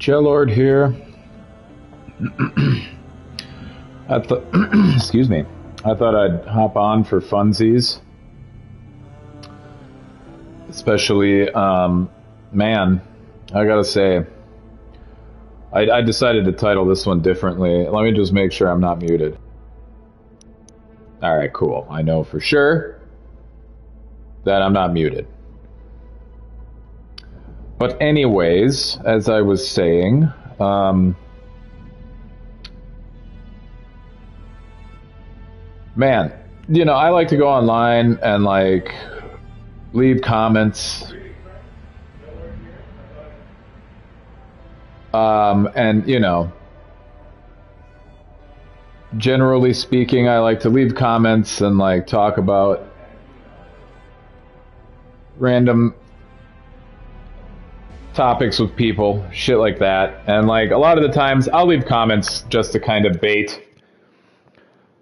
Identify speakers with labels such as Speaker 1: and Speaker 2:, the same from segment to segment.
Speaker 1: Lord here. I thought, excuse me. I thought I'd hop on for funsies. Especially, man, I gotta say, I decided to title this one differently. Let me just make sure I'm not muted. Alright, cool. I know for sure that I'm not muted. But anyways, as I was saying, man, you know, I like to go online and like leave comments. And you know, generally speaking, I like to leave comments and like talk about random topics with people, shit like that. And like a lot of the times I'll leave comments just to kind of bait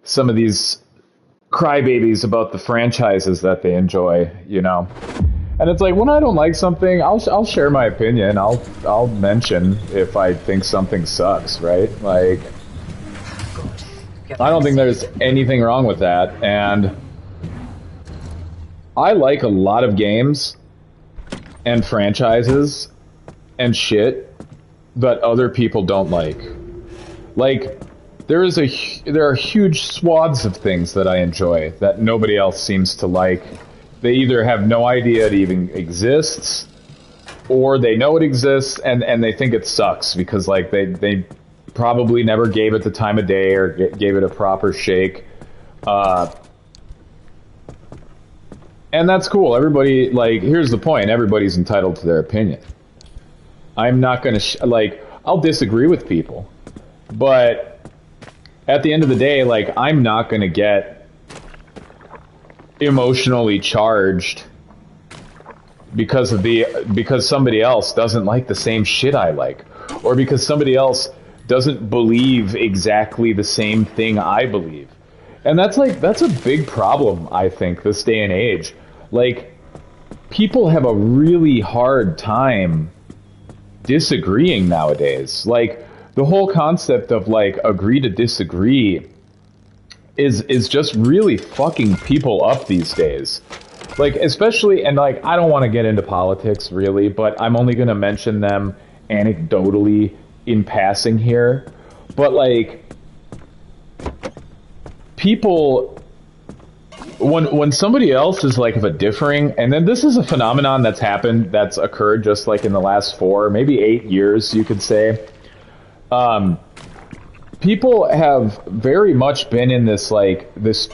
Speaker 1: some of these crybabies about the franchises that they enjoy, you know. And it's like when I don't like something, I'll share my opinion. I'll mention if I think something sucks, right? Like I don't think there's anything wrong with that. And I like a lot of games and franchises and shit that other people don't like. Like there are huge swaths of things that I enjoy that nobody else seems to like. They either have no idea it even exists, or they know it exists and they think it sucks because like they probably never gave it the time of day or gave it a proper shake. And that's cool. Everybody, like, here's the point. Everybody's entitled to their opinion. I'm not going to, like, I'll disagree with people. But at the end of the day, like, I'm not going to get emotionally charged because somebody else doesn't like the same shit I like. Or because somebody else doesn't believe exactly the same thing I believe. And that's a big problem, I think, this day and age. Like, people have a really hard time disagreeing nowadays. Like, the whole concept of, like, agree to disagree is just really fucking people up these days. Like, especially, and, like, I don't want to get into politics, really, but I'm only going to mention them anecdotally in passing here. But, like, people, when somebody else is like of a differing, and then this is a phenomenon that's occurred just like in the last 4, maybe 8 years, you could say. People have very much been in this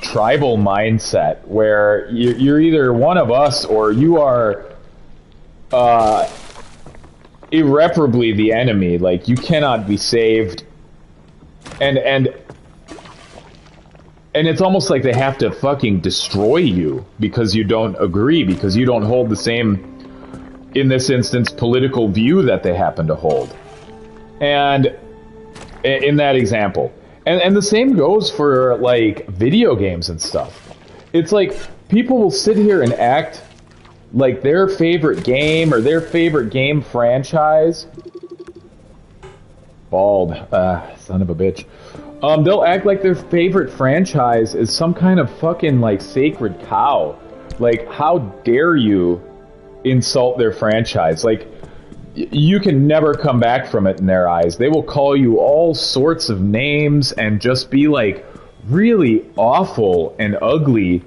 Speaker 1: tribal mindset where you're either one of us or you are irreparably the enemy. Like, you cannot be saved, and it's almost like they have to fucking destroy you because you don't agree, because you don't hold the same, in this instance, political view that they happen to hold. And in that example. And the same goes for, like, video games and stuff. It's like, people will sit here and act like their favorite game or their favorite game franchise... Bald. Son of a bitch. They'll act like their favorite franchise is some kind of fucking, like, sacred cow. Like, how dare you insult their franchise? Like, you can never come back from it in their eyes. They will call you all sorts of names and just be, like, really awful and ugly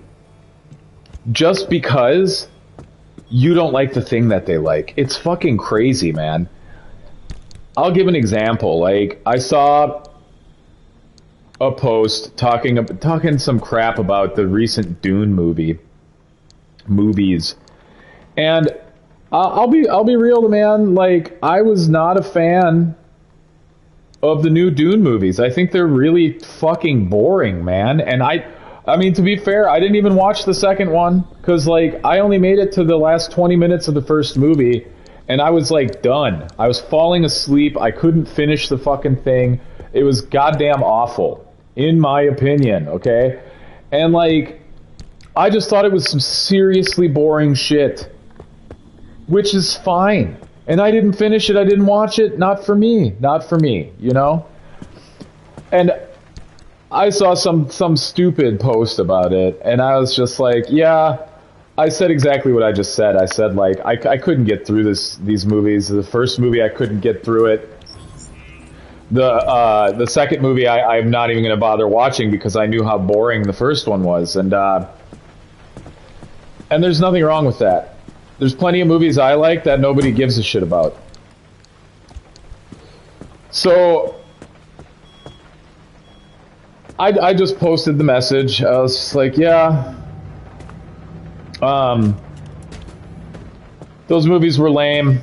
Speaker 1: just because you don't like the thing that they like. It's fucking crazy, man. I'll give an example. Like, I saw a post talking some crap about the recent Dune movies, and I'll be real, man. Like, I was not a fan of the new Dune movies. I think they're really fucking boring, man. And I mean, to be fair, I didn't even watch the second one because, like, I only made it to the last 20 minutes of the first movie, and I was, like, done. I was falling asleep. I couldn't finish the fucking thing. It was goddamn awful, in my opinion, okay? And, like, I just thought it was some seriously boring shit, which is fine. And I didn't finish it, I didn't watch it, not for me, not for me, you know? And I saw some stupid post about it, and I was just like, yeah, I said exactly what I just said. I said, like, I couldn't get through these movies. The first movie, I couldn't get through it. The second movie, I'm not even going to bother watching because I knew how boring the first one was. And there's nothing wrong with that. There's plenty of movies I like that nobody gives a shit about. So I just posted the message. I was just like, yeah, those movies were lame.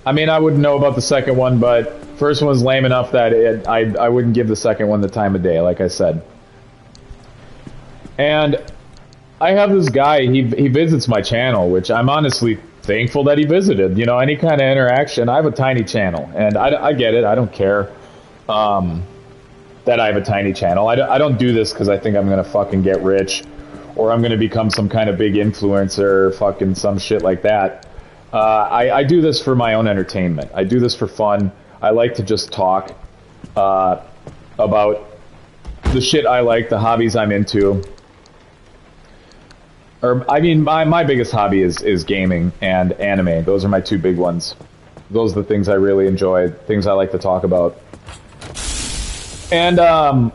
Speaker 1: I mean, I wouldn't know about the second one, but first one was lame enough that I wouldn't give the second one the time of day, like I said. And I have this guy, he visits my channel, which I'm honestly thankful that he visited. You know, any kind of interaction. I have a tiny channel, and I get it. I don't care that I have a tiny channel. I don't do this because I think I'm going to fucking get rich or I'm going to become some kind of big influencer or fucking some shit like that. I do this for my own entertainment. I do this for fun. I like to just talk about the shit I like, the hobbies I'm into. Or, I mean, my biggest hobby is gaming and anime. Those are my two big ones. Those are the things I really enjoy, things I like to talk about. And I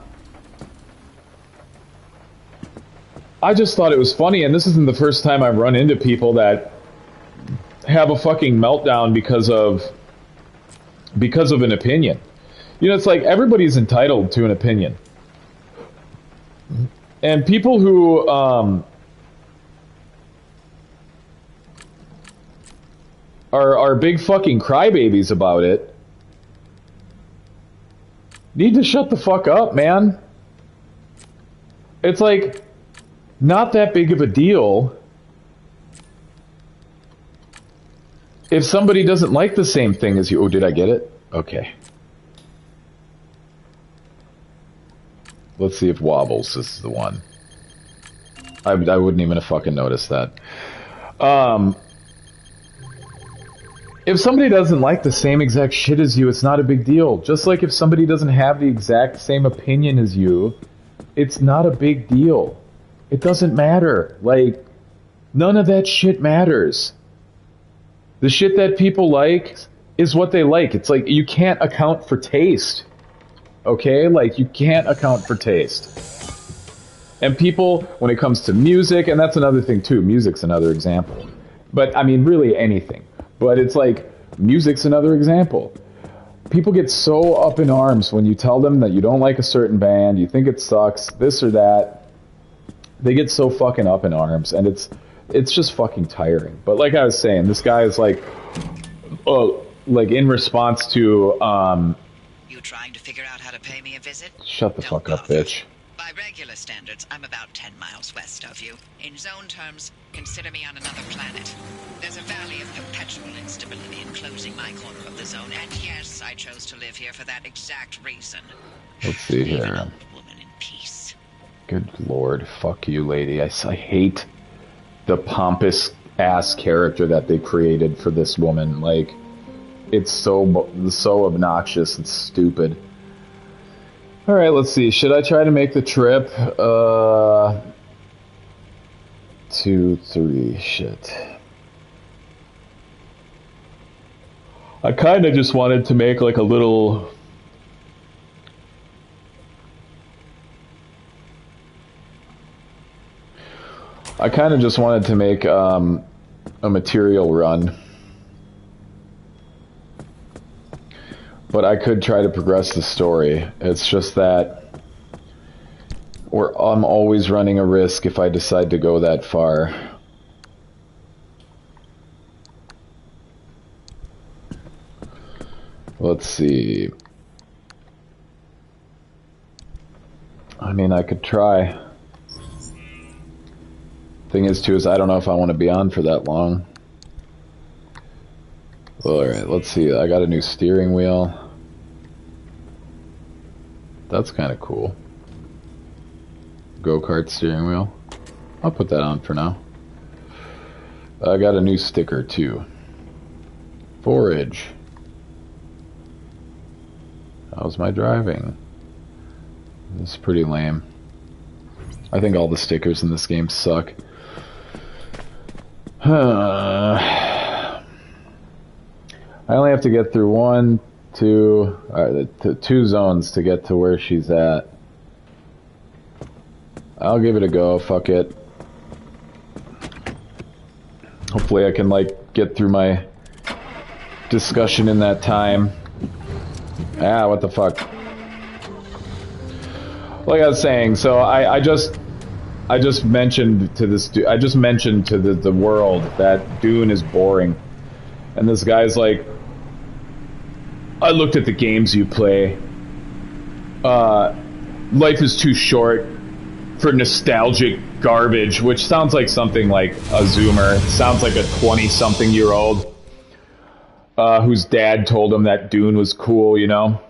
Speaker 1: just thought it was funny, and this isn't the first time I've run into people that have a fucking meltdown because of an opinion. You know, it's like everybody's entitled to an opinion. And people who are big fucking crybabies about it need to shut the fuck up, man. It's like not that big of a deal if somebody doesn't like the same thing as you. Oh, did I get it? Okay. Let's see if Wobbles is the one. I wouldn't even have fucking noticed that. If somebody doesn't like the same exact shit as you, it's not a big deal. Just like if somebody doesn't have the exact same opinion as you, it's not a big deal. It doesn't matter. Like, none of that shit matters. The shit that people like is what they like. It's like, you can't account for taste. Okay? Like, you can't account for taste. And people, when it comes to music, and that's another thing too, music's another example. But, I mean, really anything. But it's like, music's another example. People get so up in arms when you tell them that you don't like a certain band, you think it sucks, this or that. They get so fucking up in arms, and it's just fucking tiring. But like I was saying, this guy is like in response to,
Speaker 2: You trying to figure out how to pay me a visit?
Speaker 1: Shut the fuck up, bitch.
Speaker 2: By regular standards, I'm about 10 miles west of you. In zone terms, consider me on another planet. There's a valley of perpetual instability enclosing my corner of the zone, and yes, I chose to live here for that exact reason.
Speaker 1: Let's see here.
Speaker 2: Leave an old woman in peace.
Speaker 1: Good lord, fuck you, lady. I hate the pompous ass character that they created for this woman. Like, it's so obnoxious and stupid. Alright, let's see. Should I try to make the trip? 2, 3, shit. I kinda just wanted to make like a little... I kinda just wanted to make a material run. But I could try to progress the story. It's just that I'm always running a risk if I decide to go that far. Let's see. I mean, I could try. Thing is, too, is I don't know if I want to be on for that long. Alright, let's see. I got a new steering wheel. That's kind of cool. Go-kart steering wheel. I'll put that on for now. I got a new sticker, too. Forage. How's my driving? This is pretty lame. I think all the stickers in this game suck. I only have to get through two zones to get to where she's at. I'll give it a go, fuck it. Hopefully I can, like, get through my discussion in that time. Ah, what the fuck. Like I was saying, so I just mentioned to this dude, I just mentioned to the world that Dune is boring. And this guy's like, I looked at the games you play. Life is too short for nostalgic garbage, which sounds like something like a Zoomer. It sounds like a 20-something-year-old whose dad told him that Dune was cool, you know?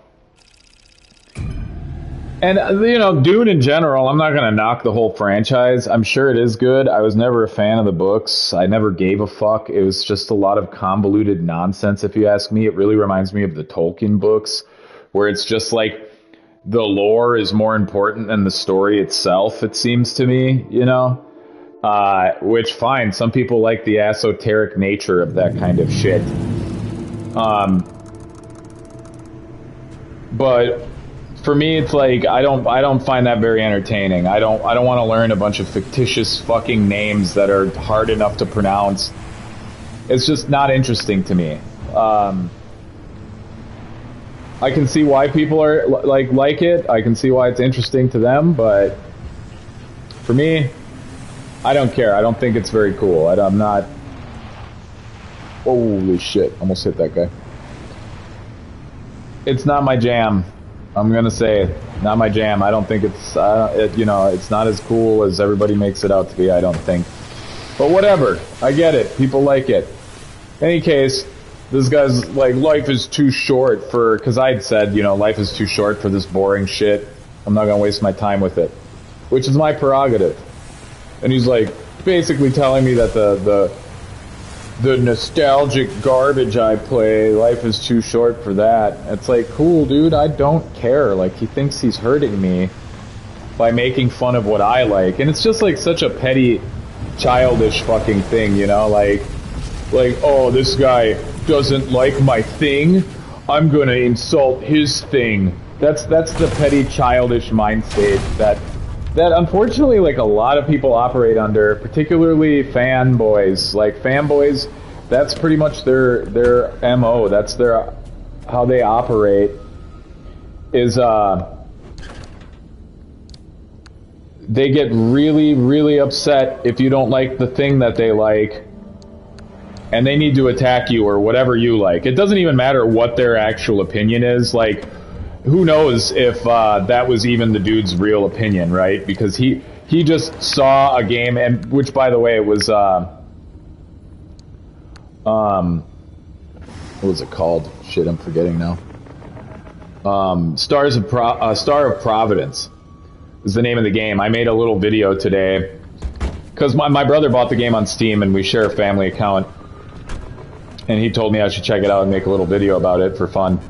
Speaker 1: And, you know, Dune in general, I'm not going to knock the whole franchise. I'm sure it is good. I was never a fan of the books. I never gave a fuck. It was just a lot of convoluted nonsense, if you ask me. It really reminds me of the Tolkien books, where it's just like the lore is more important than the story itself, it seems to me, you know? Which, fine, some people like the esoteric nature of that kind of shit. But for me, it's like I don't find that very entertaining. I don't want to learn a bunch of fictitious fucking names that are hard enough to pronounce. It's just not interesting to me. I can see why people are like it. I can see why it's interesting to them, but for me, I don't care. I don't think it's very cool. I'm not. Holy shit! Almost hit that guy. It's not my jam. I'm gonna say, not my jam. I don't think it's, you know, it's not as cool as everybody makes it out to be, I don't think. But whatever. I get it. People like it. In any case, this guy's like, life is too short for, because I'd said, you know, life is too short for this boring shit. I'm not gonna waste my time with it. Which is my prerogative. And he's like, basically telling me that the nostalgic garbage I play, life is too short for that. It's like, cool, dude, I don't care. Like, he thinks he's hurting me by making fun of what I like. And it's just like such a petty, childish fucking thing, you know? Like, oh, this guy doesn't like my thing, I'm gonna insult his thing. That's the petty, childish mind state that unfortunately, like, a lot of people operate under, particularly fanboys. Like, fanboys, that's pretty much their MO. That's how they operate, is, they get really, really upset if you don't like the thing that they like, and they need to attack you or whatever you like. It doesn't even matter what their actual opinion is. Like, who knows if that was even the dude's real opinion, right? Because he just saw a game, and which, by the way, was what was it called? Shit, I'm forgetting now. Star of Providence is the name of the game. I made a little video today because my brother bought the game on Steam, and we share a family account, and he told me I should check it out and make a little video about it for fun,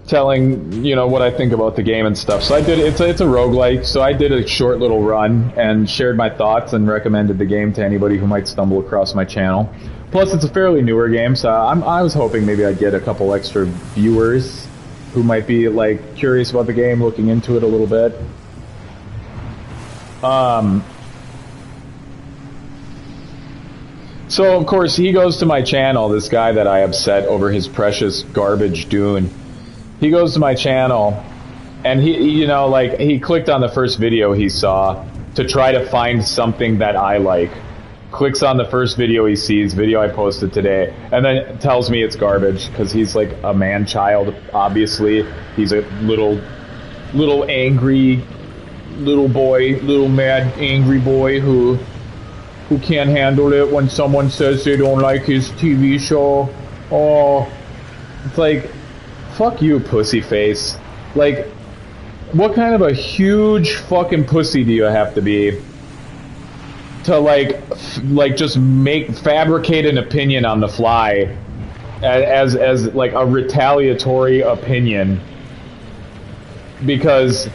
Speaker 1: telling, you know, what I think about the game and stuff. So I did, it's a roguelike, so I did a short little run and shared my thoughts and recommended the game to anybody who might stumble across my channel. Plus, it's a fairly newer game, so I was hoping maybe I'd get a couple extra viewers who might be, like, curious about the game, looking into it a little bit. So, of course, he goes to my channel, this guy that I upset over his precious garbage Dune. He goes to my channel, and he, you know, like, he clicked on the first video he saw to try to find something that I like. Clicks on the first video he sees, video I posted today, and then tells me it's garbage, because he's like a man-child, obviously. He's a little angry little boy, little mad angry boy who can't handle it when someone says they don't like his TV show. Oh, it's like, fuck you, pussy face. Like, what kind of a huge fucking pussy do you have to be to, like just fabricate an opinion on the fly as like a retaliatory opinion because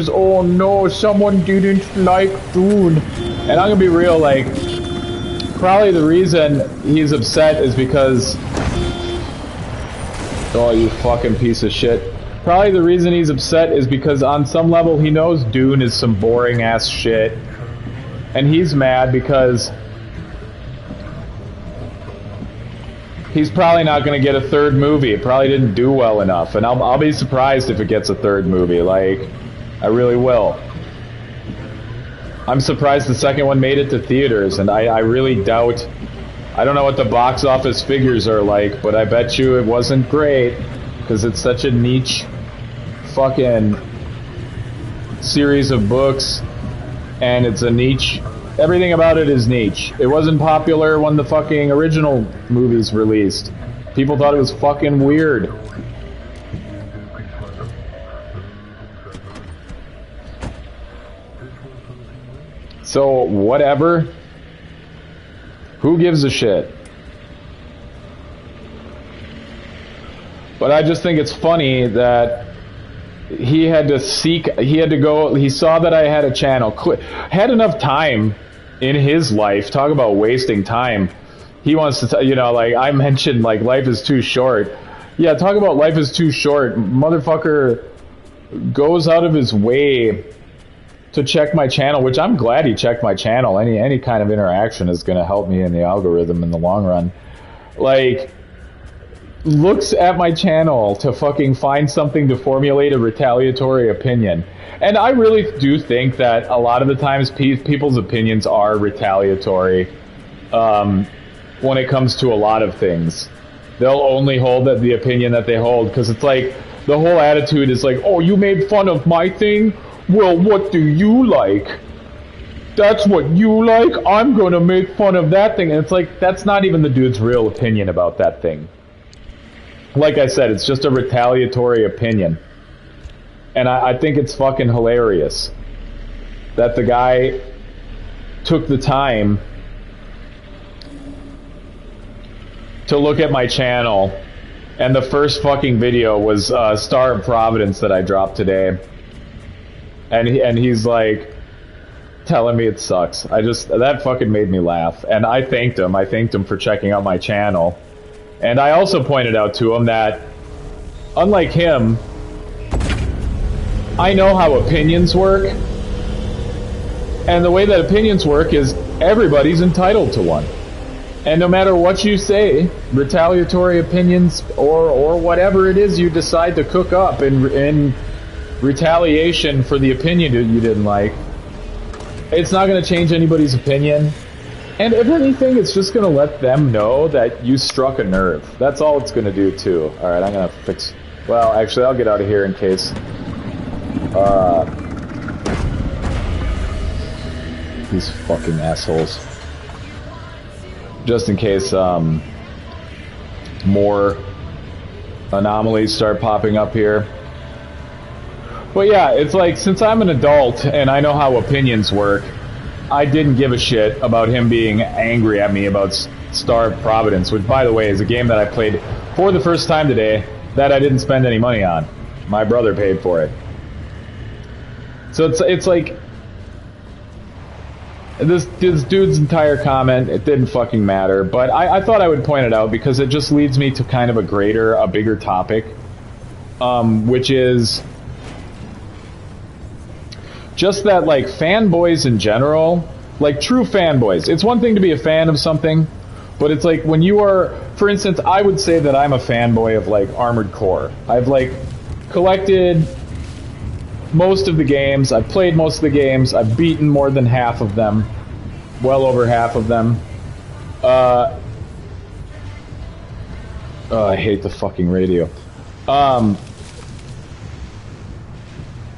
Speaker 1: oh no, someone didn't like Dune. And I'm gonna be real, like, probably the reason he's upset is because, oh, you fucking piece of shit. Probably the reason he's upset is because on some level he knows Dune is some boring ass shit. And he's mad because he's probably not going to get a third movie. It probably didn't do well enough. And I'll be surprised if it gets a third movie. Like, I really will. I'm surprised the second one made it to theaters, and I really doubt... I don't know what the box office figures are like, but I bet you it wasn't great, because it's such a niche fucking series of books, and it's a niche... Everything about it is niche. It wasn't popular when the fucking original movies released. People thought it was fucking weird. So, whatever. Who gives a shit? But I just think it's funny that he had to go, he saw that I had a channel, had enough time in his life, talk about wasting time. He wants to, you know, like I mentioned, like life is too short. Yeah, talk about life is too short. Motherfucker goes out of his way to check my channel, which I'm glad he checked my channel. Any kind of interaction is going to help me in the algorithm in the long run. Like, looks at my channel to fucking find something to formulate a retaliatory opinion. And I really do think that a lot of the times people's opinions are retaliatory when it comes to a lot of things. They'll only hold the opinion that they hold, because it's like, the whole attitude is like, oh, you made fun of my thing? Well, what do you like? That's what you like? I'm gonna make fun of that thing. And it's like, that's not even the dude's real opinion about that thing. Like I said, it's just a retaliatory opinion. And I think it's fucking hilarious that the guy took the time to look at my channel, and the first fucking video was Star of Providence that I dropped today. And he's like telling me it sucks. That fucking made me laugh. And I thanked him. I thanked him for checking out my channel. And I also pointed out to him that, unlike him, I know how opinions work. And the way that opinions work is everybody's entitled to one. And no matter what you say, retaliatory opinions or whatever it is you decide to cook up in retaliation for the opinion you didn't like, it's not going to change anybody's opinion. And if anything, it's just going to let them know that you struck a nerve. That's all it's going to do, too. Alright, I'm going to fix... Well, actually, I'll get out of here in case... these fucking assholes. Just in case, more anomalies start popping up here. But yeah, it's like, since I'm an adult and I know how opinions work, I didn't give a shit about him being angry at me about Star of Providence, which, by the way, is a game that I played for the first time today that I didn't spend any money on. My brother paid for it. So it's like, this dude's entire comment, it didn't fucking matter, but I thought I would point it out because it just leads me to kind of a bigger topic, which is just that, like, fanboys in general, like true fanboys, it's one thing to be a fan of something, but it's like when you are, for instance, I would say that I'm a fanboy of, like, Armored Core. I've, like, collected most of the games, I've played most of the games, I've beaten more than half of them, well over half of them. Oh, I hate the fucking radio.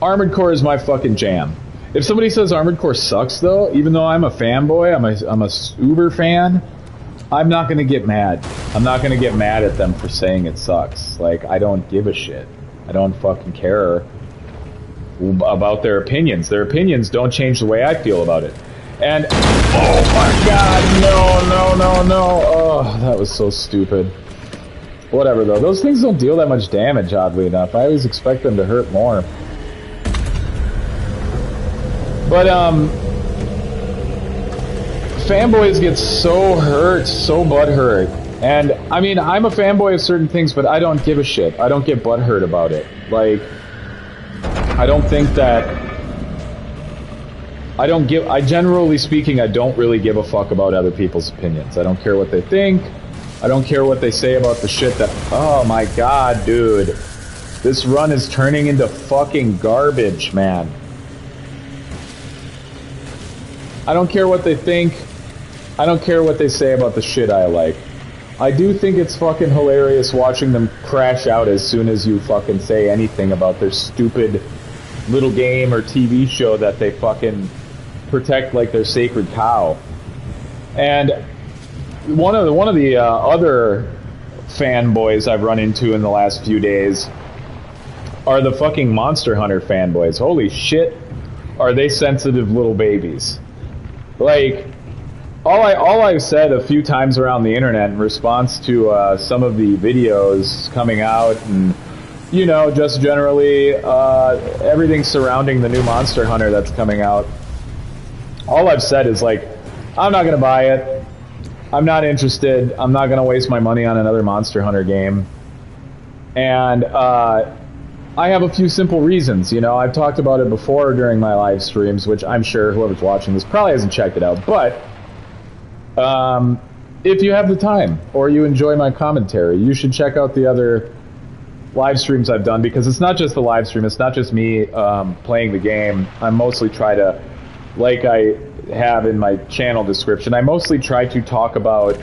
Speaker 1: Armored Core is my fucking jam. If somebody says Armored Core sucks, though, even though I'm a fanboy, I'm a uber fan, I'm not gonna get mad. I'm not gonna get mad at them for saying it sucks. Like, I don't give a shit. I don't fucking care about their opinions. Their opinions don't change the way I feel about it. And, oh my god, no. Oh, that was so stupid. Whatever, though. Those things don't deal that much damage, oddly enough. I always expect them to hurt more. But, fanboys get so hurt, so butthurt. And, I mean, I'm a fanboy of certain things, but I don't give a shit. I don't get butthurt about it. Like, I don't think that... I generally speaking, I don't really give a fuck about other people's opinions. I don't care what they think. I don't care what they say about the shit that... Oh my god, dude. This run is turning into fucking garbage, man. I don't care what they think. I don't care what they say about the shit I like. I do think it's fucking hilarious watching them crash out as soon as you fucking say anything about their stupid little game or TV show that they fucking protect like their sacred cow. And one of the other fanboys I've run into in the last few days are the fucking Monster Hunter fanboys. Holy shit, are they sensitive little babies. Like, all I've said a few times around the internet in response to some of the videos coming out and, you know, just generally everything surrounding the new Monster Hunter that's coming out, all I've said is, like, I'm not going to buy it. I'm not interested. I'm not going to waste my money on another Monster Hunter game. And I have a few simple reasons. You know, I've talked about it before during my live streams, which I'm sure whoever's watching this probably hasn't checked it out. But if you have the time or you enjoy my commentary, you should check out the other live streams I've done, because it's not just the live stream. It's not just me playing the game. I mostly try to, like I have in my channel description, I mostly try to talk about,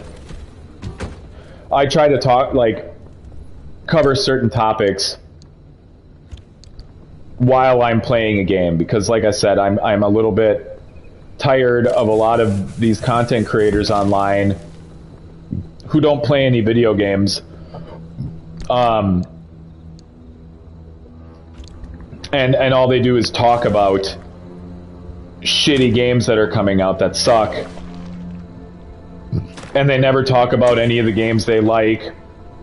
Speaker 1: cover certain topics while I'm playing a game, because like I said, I'm a little bit tired of a lot of these content creators online who don't play any video games, and all they do is talk about shitty games that are coming out that suck, and they never talk about any of the games they like,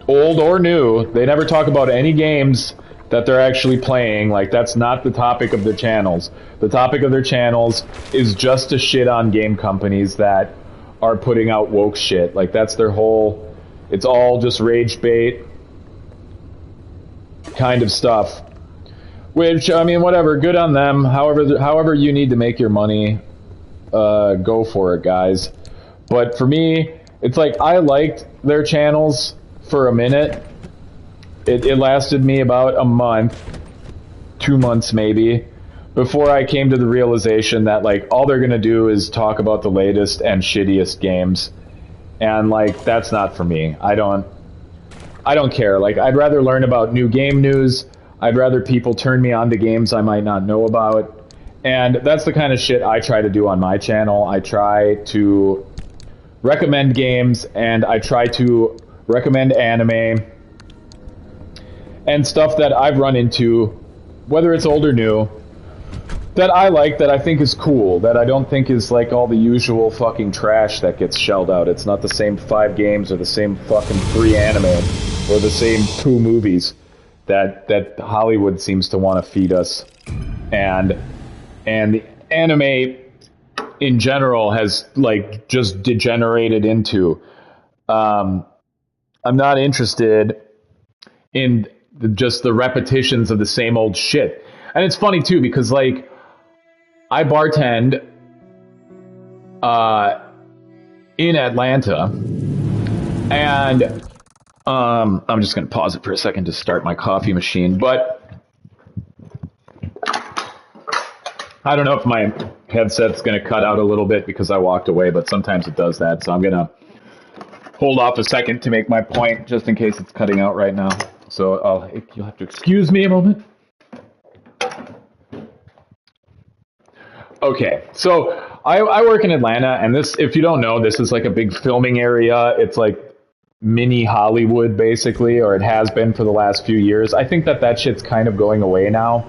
Speaker 1: old or new. They never talk about any games that they're actually playing. Like, that's not the topic of their channels. The topic of their channels is just to shit on game companies that are putting out woke shit. Like, that's their whole, it's all just rage bait kind of stuff. Which, I mean, whatever, good on them. However you need to make your money, go for it, guys. But for me, it's like, I liked their channels for a minute. It lasted me about a month, 2 months maybe, before I came to the realization that, like, all they're gonna do is talk about the latest and shittiest games. And, like, that's not for me. I don't care. Like, I'd rather learn about new game news. I'd rather people turn me on to games I might not know about. And that's the kind of shit I try to do on my channel. I try to recommend games, and I try to recommend anime and stuff that I've run into, whether it's old or new, that I like, that I think is cool, that I don't think is like all the usual fucking trash that gets shelled out. It's not the same 5 games or the same fucking 3 anime or the same 2 movies that Hollywood seems to want to feed us. And the anime in general has, like, just degenerated into, I'm not interested in just the repetitions of the same old shit. And it's funny too, because, like, I bartend in Atlanta, and I'm just gonna pause it for a second to start my coffee machine, but I don't know if my headset's gonna cut out a little bit because I walked away, but sometimes it does that, so I'm gonna hold off a second to make my point, just in case it's cutting out right now. So you'll have to excuse me a moment. Okay, so I work in Atlanta, and this, if you don't know, this is like a big filming area. It's like mini Hollywood, basically, or it has been for the last few years. I think that shit's kind of going away now,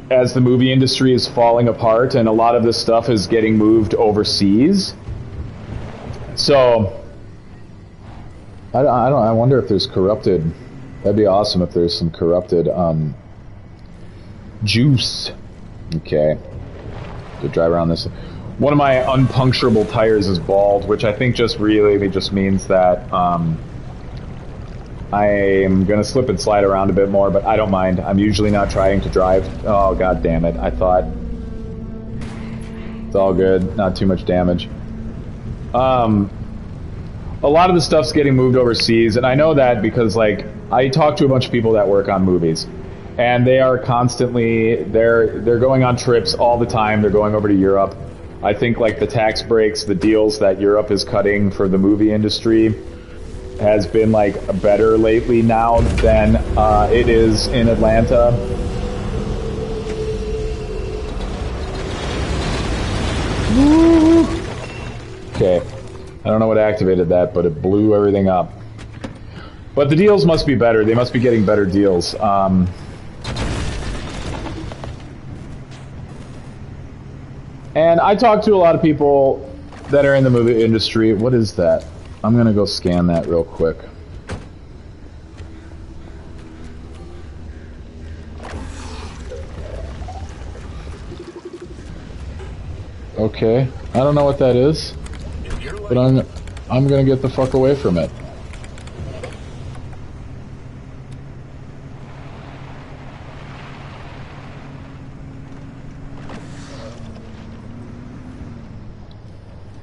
Speaker 1: as the movie industry is falling apart, and a lot of this stuff is getting moved overseas. So I wonder if there's corrupted. That'd be awesome if there's some corrupted juice. Okay. To drive around this. One of my unpuncturable tires is bald, which I think just really just means that I am gonna slip and slide around a bit more, but I don't mind. I'm usually not trying to drive. Oh, god damn it. I thought. It's all good. Not too much damage. A lot of the stuff's getting moved overseas, and I know that because, like, I talk to a bunch of people that work on movies, and they are constantly, they're going on trips all the time. They're going over to Europe. I think, like, the tax breaks, the deals that Europe is cutting for the movie industry has been, like, better lately now than it is in Atlanta. Okay. I don't know what activated that, but it blew everything up. But the deals must be better. They must be getting better deals. And I talk to a lot of people that are in the movie industry. What is that? I'm going to go scan that real quick. Okay. I don't know what that is. But I'm gonna get the fuck away from it.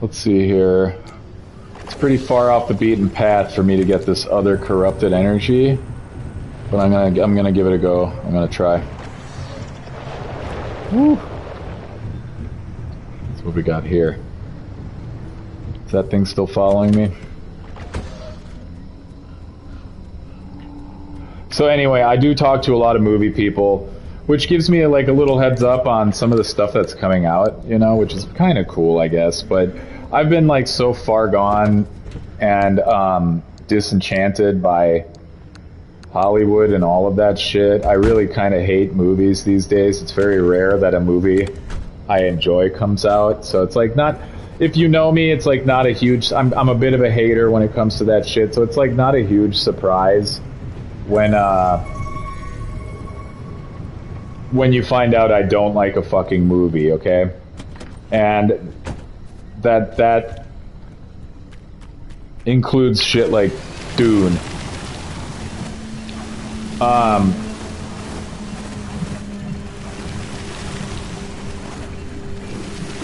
Speaker 1: Let's see here. It's pretty far off the beaten path for me to get this other corrupted energy, but I'm gonna give it a go. I'm gonna try. Woo. That's what we got here. Is that thing still following me? So anyway, I do talk to a lot of movie people, which gives me like a little heads up on some of the stuff that's coming out, you know, which is kind of cool, I guess. But I've been like so far gone and disenchanted by Hollywood and all of that shit. I really kind of hate movies these days. It's very rare that a movie I enjoy comes out. So it's like not... If you know me, it's like not a huge... I'm a bit of a hater when it comes to that shit, so it's like not a huge surprise when you find out I don't like a fucking movie, okay? And that includes shit like Dune.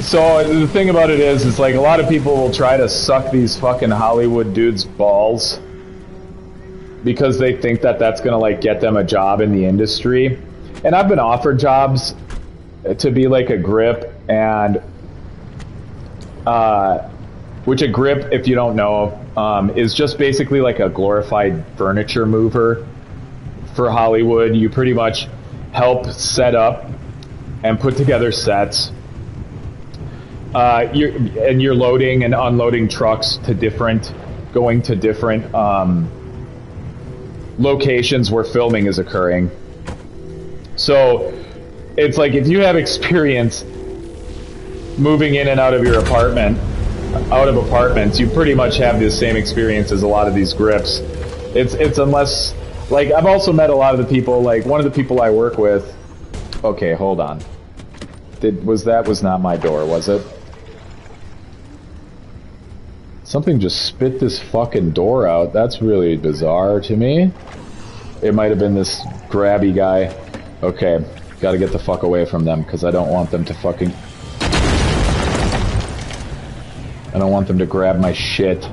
Speaker 1: So the thing about it is like a lot of people will try to suck these fucking Hollywood dudes' balls because they think that that's gonna like get them a job in the industry. And I've been offered jobs to be like a grip, and which a grip, if you don't know, is just basically like a glorified furniture mover for Hollywood. You pretty much help set up and put together sets. You're loading and unloading trucks to going to different locations where filming is occurring. So it's like if you have experience moving in and out of your apartments, you pretty much have the same experience as a lot of these grips. It's unless, like, I've also met a lot of the people, like one of the people I work with. Okay, hold on. Was not my door, was it? Something just spit this fucking door out. That's really bizarre to me. It might have been this grabby guy. Okay, gotta get the fuck away from them, because I don't want them to fucking... I don't want them to grab my shit.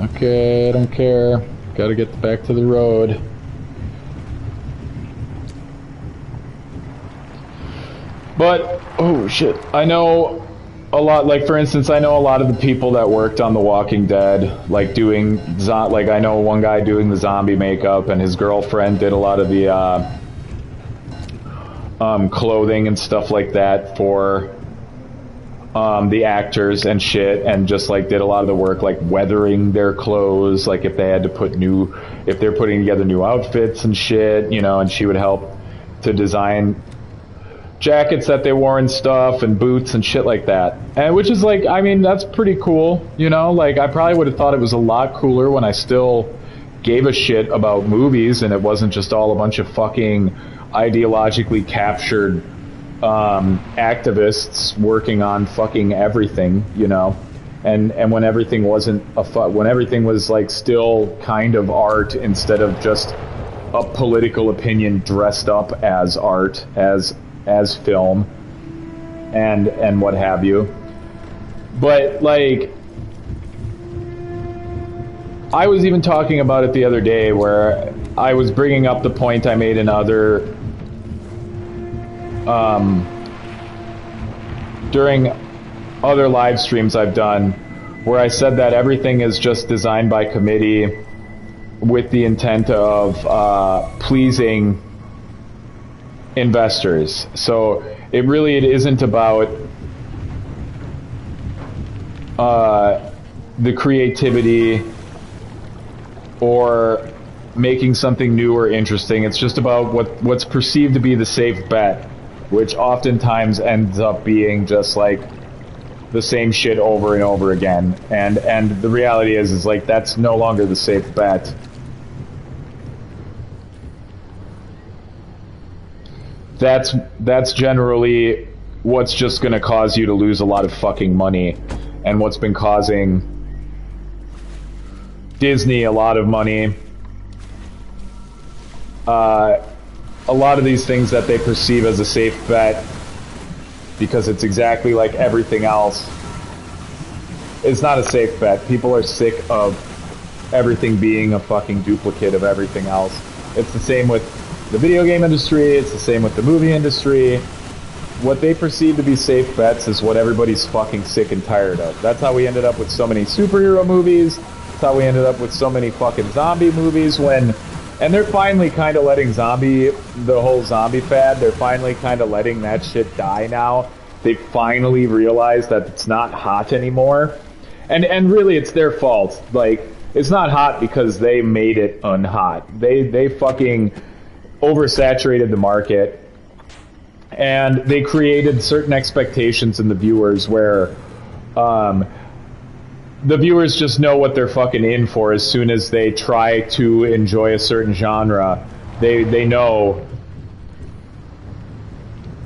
Speaker 1: Okay, I don't care. Gotta get back to the road. But, oh shit, I know a lot, like for instance, I know a lot of the people that worked on The Walking Dead, like doing, like I know one guy doing the zombie makeup, and his girlfriend did a lot of the clothing and stuff like that for the actors and shit, and just like did a lot of the work, like weathering their clothes, like if they had to if they're putting together new outfits and shit, you know, and she would help to design jackets that they wore and stuff, and boots and shit like that. And which is like, I mean, that's pretty cool, you know? Like, I probably would have thought it was a lot cooler when I still gave a shit about movies and it wasn't just all a bunch of fucking ideologically captured activists working on fucking everything, you know? And when everything wasn't when everything was like still kind of art instead of just a political opinion dressed up as art, as film, and what have you. But like, I was even talking about it the other day where I was bringing up the point I made in during other live streams I've done, where I said that everything is just designed by committee with the intent of pleasing investors. So it isn't about the creativity or making something new or interesting. It's just about what's perceived to be the safe bet, which oftentimes ends up being just like the same shit over and over again. And the reality is like that's no longer the safe bet. That's generally what's just going to cause you to lose a lot of fucking money, and what's been causing Disney a lot of money. A lot of these things that they perceive as a safe bet, because it's exactly like everything else, it's not a safe bet. People are sick of everything being a fucking duplicate of everything else. It's the same with the video game industry, it's the same with the movie industry. What they perceive to be safe bets is what everybody's fucking sick and tired of. That's how we ended up with so many superhero movies. That's how we ended up with so many fucking zombie movies and they're finally kind of letting the whole zombie fad, they're finally kind of letting that shit die now. They finally realized that it's not hot anymore. And really it's their fault. Like, it's not hot because they made it unhot. They fucking oversaturated the market, and they created certain expectations in the viewers where the viewers just know what they're fucking in for as soon as they try to enjoy a certain genre. They know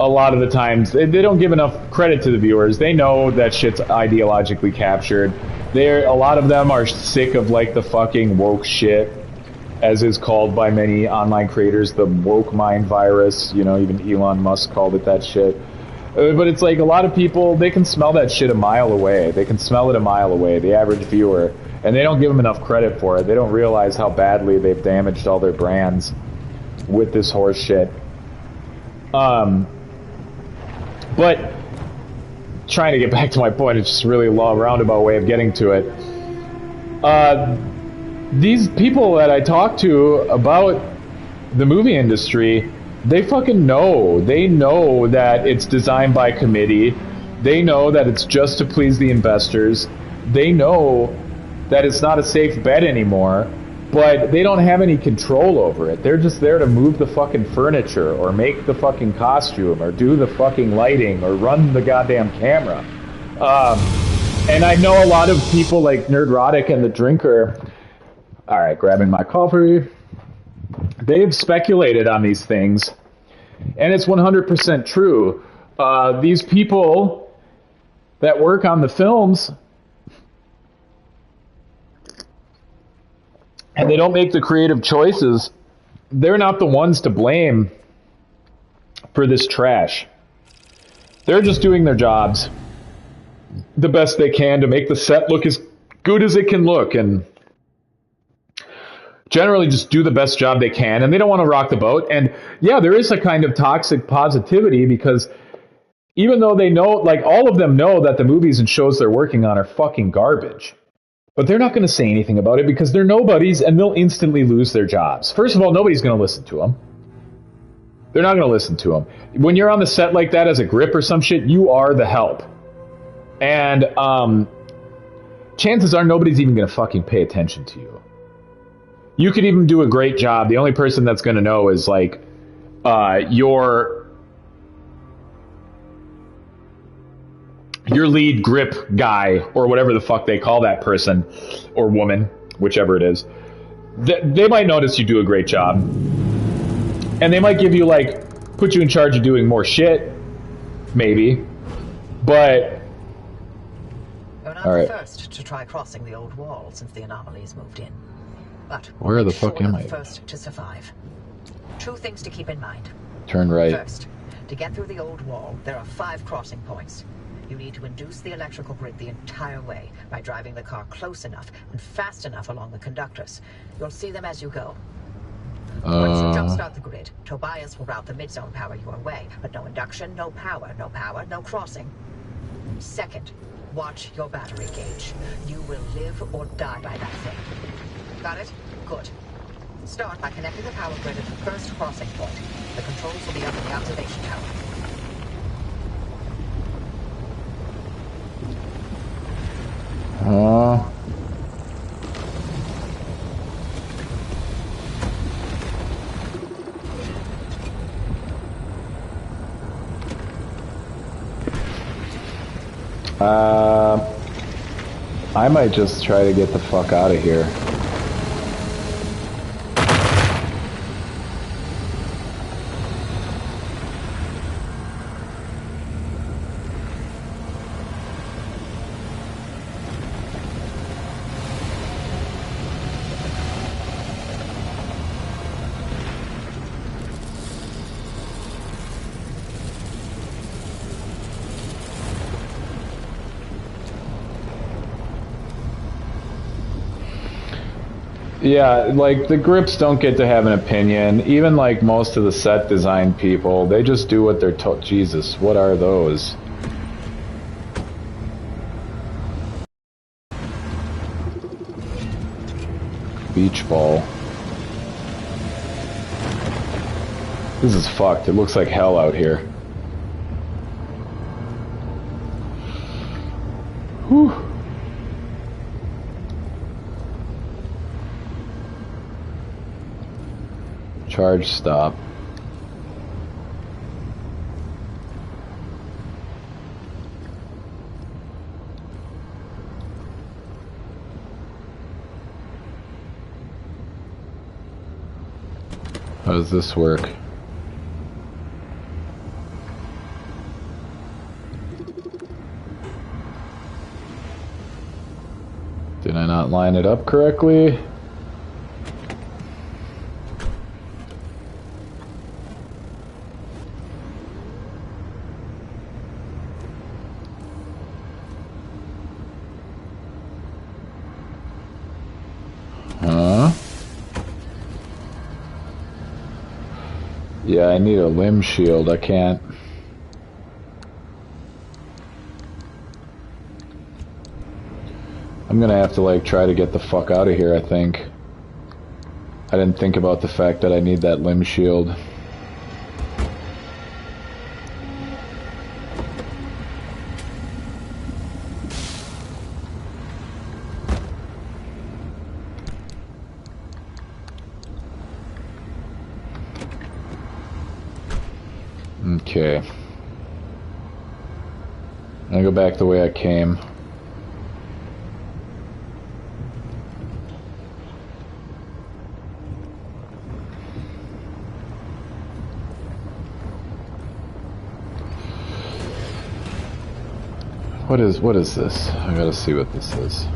Speaker 1: a lot of the times they don't give enough credit to the viewers. They know that shit's ideologically captured. A lot of them are sick of like the fucking woke shit, as is called by many online creators, the woke mind virus. You know, even Elon Musk called it that shit. But it's like a lot of people, they can smell that shit a mile away. They can smell it a mile away, the average viewer. And they don't give them enough credit for it. They don't realize how badly they've damaged all their brands with this horse shit. But trying to get back to my point, it's just really a long roundabout way of getting to it. These people that I talk to about the movie industry, they fucking know. They know that it's designed by committee. They know that it's just to please the investors. They know that it's not a safe bet anymore, but they don't have any control over it. They're just there to move the fucking furniture or make the fucking costume or do the fucking lighting or run the goddamn camera. And I know a lot of people like Nerdrotic and The Drinker, all right, grabbing my coffee, they've speculated on these things, and it's 100% true. These people that work on the films, and they don't make the creative choices, they're not the ones to blame for this trash. They're just doing their jobs the best they can to make the set look as good as it can look, and generally just do the best job they can, and they don't want to rock the boat. And yeah, there is a kind of toxic positivity, because even though they know, like all of them know that the movies and shows they're working on are fucking garbage, but they're not going to say anything about it because they're nobodies and they'll instantly lose their jobs. First of all, nobody's going to listen to them. They're not going to listen to them. When you're on the set like that as a grip or some shit, you are the help. And chances are nobody's even going to fucking pay attention to you. You could even do a great job. The only person that's going to know is like your your lead grip guy, or whatever the fuck they call that person, or woman, whichever it is, they might notice you do a great job. And they might give you, like, put you in charge of doing more shit, maybe. But...
Speaker 3: You're not the first to try crossing the old wall since the anomalies moved in. But
Speaker 1: where the fuck am I?
Speaker 3: First to survive. Two things to keep in mind.
Speaker 1: Turn right.
Speaker 3: First, to get through the old wall, there are 5 crossing points. You need to induce the electrical grid the entire way by driving the car close enough and fast enough along the conductors. You'll see them as you go. Once you jumpstart the grid, Tobias will route the mid-zone power your way, but no induction, no power, no crossing. Second, watch your battery gauge. You will live or die by that thing. Got it? Good. Start by connecting the power grid at the first crossing point. The controls will be up in the observation tower.
Speaker 1: I might just try to get the fuck out of here. Yeah, like, the grips don't get to have an opinion. Even, like, most of the set design people, they just do what they're told. Jesus, what are those? Beach ball. This is fucked. It looks like hell out here. Whew. Charge stop. How does this work? Did I not line it up correctly? Yeah, I need a limb shield. I can't. I'm gonna have to, like, try to get the fuck out of here, I think. I didn't think about the fact that I need that limb shield. Okay. I'm gonna go back the way I came. What is this? I gotta see what this is.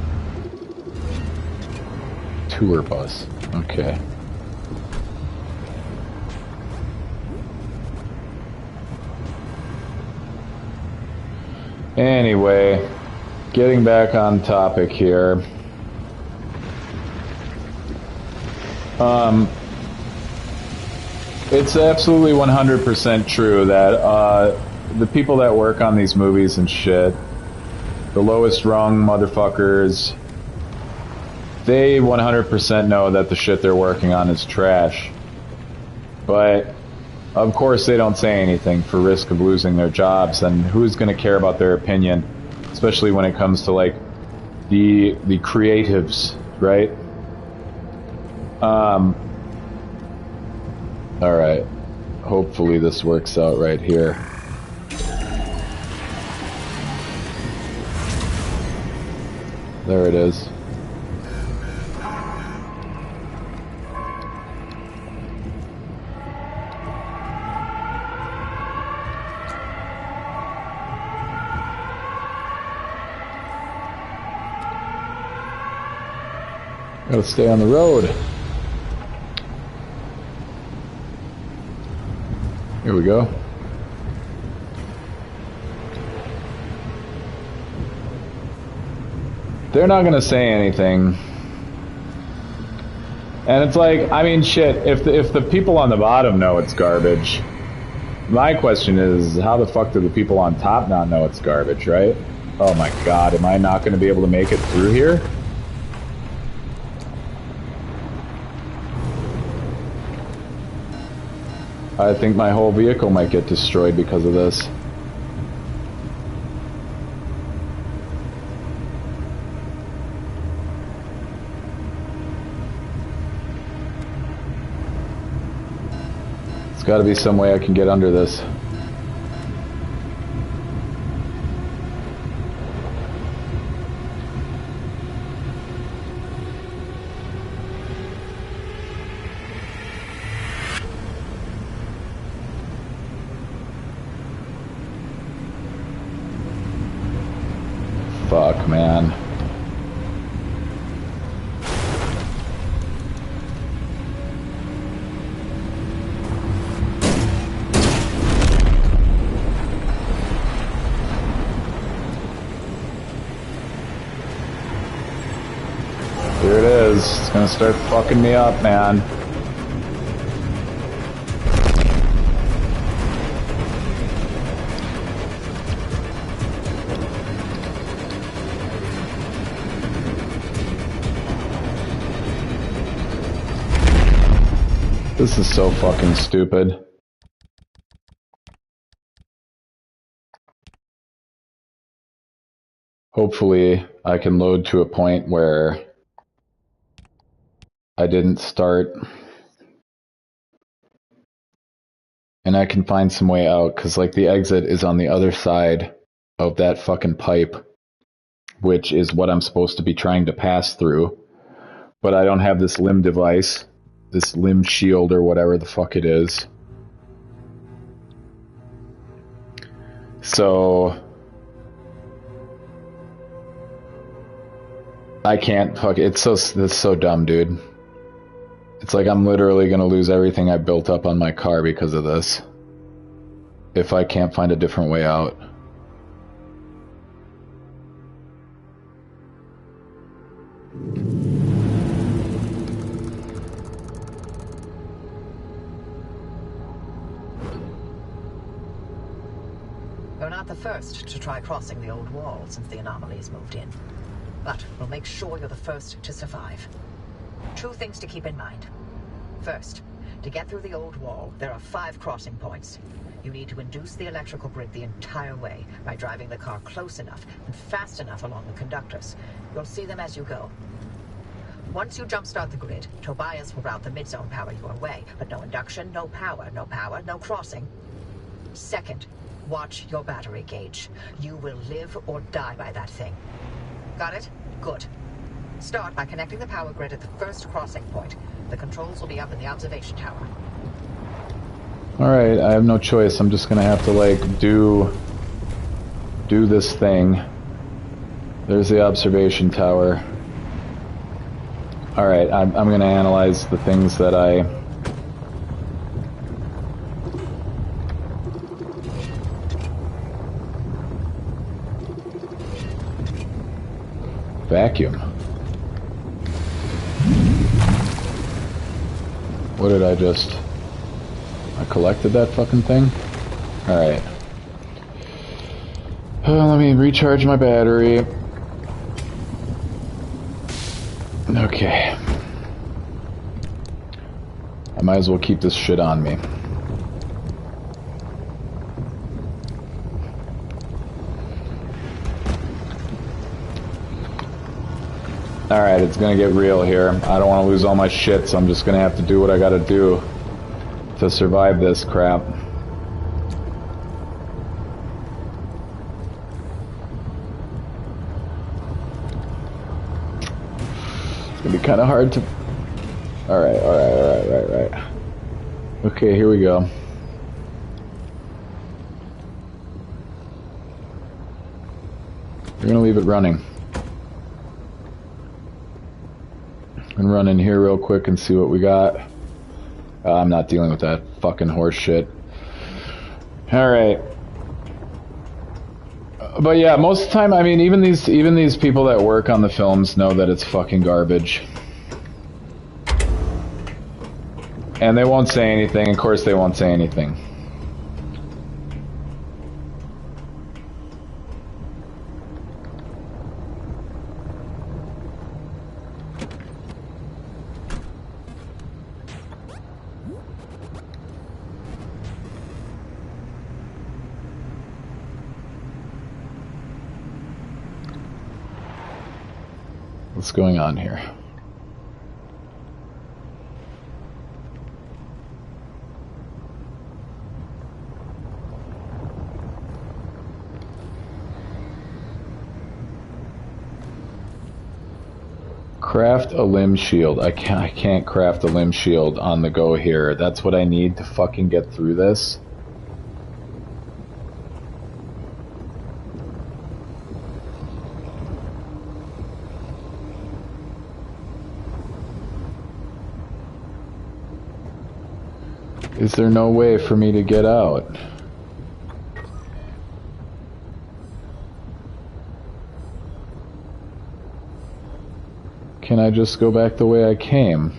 Speaker 1: Tour bus. Okay. Anyway, getting back on topic here. It's absolutely 100% true that the people that work on these movies and shit, the lowest rung motherfuckers, they 100% know that the shit they're working on is trash. But of course they don't say anything for risk of losing their jobs, and who's going to care about their opinion, especially when it comes to, like, the creatives, right? Alright. Hopefully this works out right here. There it is. Gotta stay on the road. Here we go. They're not gonna say anything. And it's like, I mean, shit, if the people on the bottom know it's garbage, my question is, how the fuck do the people on top not know it's garbage, right? Oh my god, am I not gonna be able to make it through here? I think my whole vehicle might get destroyed because of this. There's gotta be some way I can get under this. Fuck, man. Here it is. It's gonna start fucking me up, man. This is so fucking stupid. Hopefully, I can load to a point where I didn't start and I can find some way out, because like the exit is on the other side of that fucking pipe, which is what I'm supposed to be trying to pass through, but I don't have this limb device. This limb shield or whatever the fuck it is. So I can't fuck it. It's so dumb, dude. It's like I'm literally gonna lose everything I built up on my car because of this. If I can't find a different way out.
Speaker 3: You're not the first to try crossing the old wall since the anomalies moved in. But we'll make sure you're the first to survive. 2 things to keep in mind. First, to get through the old wall, there are 5 crossing points. You need to induce the electrical grid the entire way by driving the car close enough and fast enough along the conductors. You'll see them as you go. Once you jumpstart the grid, Tobias will route the mid-zone power your way, but no induction, no power, no crossing. Second, watch your battery gauge. You will live or die by that thing. Got it? Good. Start by connecting the power grid at the first crossing point. The controls will be up in the observation tower.
Speaker 1: Alright, I have no choice. I'm just gonna have to, like, do this thing. There's the observation tower. Alright, I'm gonna analyze the things that I... Vacuum. What did I just... I collected that fucking thing? Alright. Let me recharge my battery. Okay. I might as well keep this shit on me. Alright, it's gonna get real here. I don't want to lose all my shit, so I'm just gonna have to do what I gotta do to survive this crap. It's gonna be kind of hard to... Alright. Okay, here we go. We're gonna leave it running. And run in here real quick and see what we got. I'm not dealing with that fucking horse shit. Alright. But yeah, most of the time, I mean, even these people that work on the films know that it's fucking garbage. And they won't say anything. Of course they won't say anything. What's going on here? Craft a limb shield. I can't craft a limb shield on the go here. That's what I need to fucking get through this. Is there no way for me to get out? Can I just go back the way I came?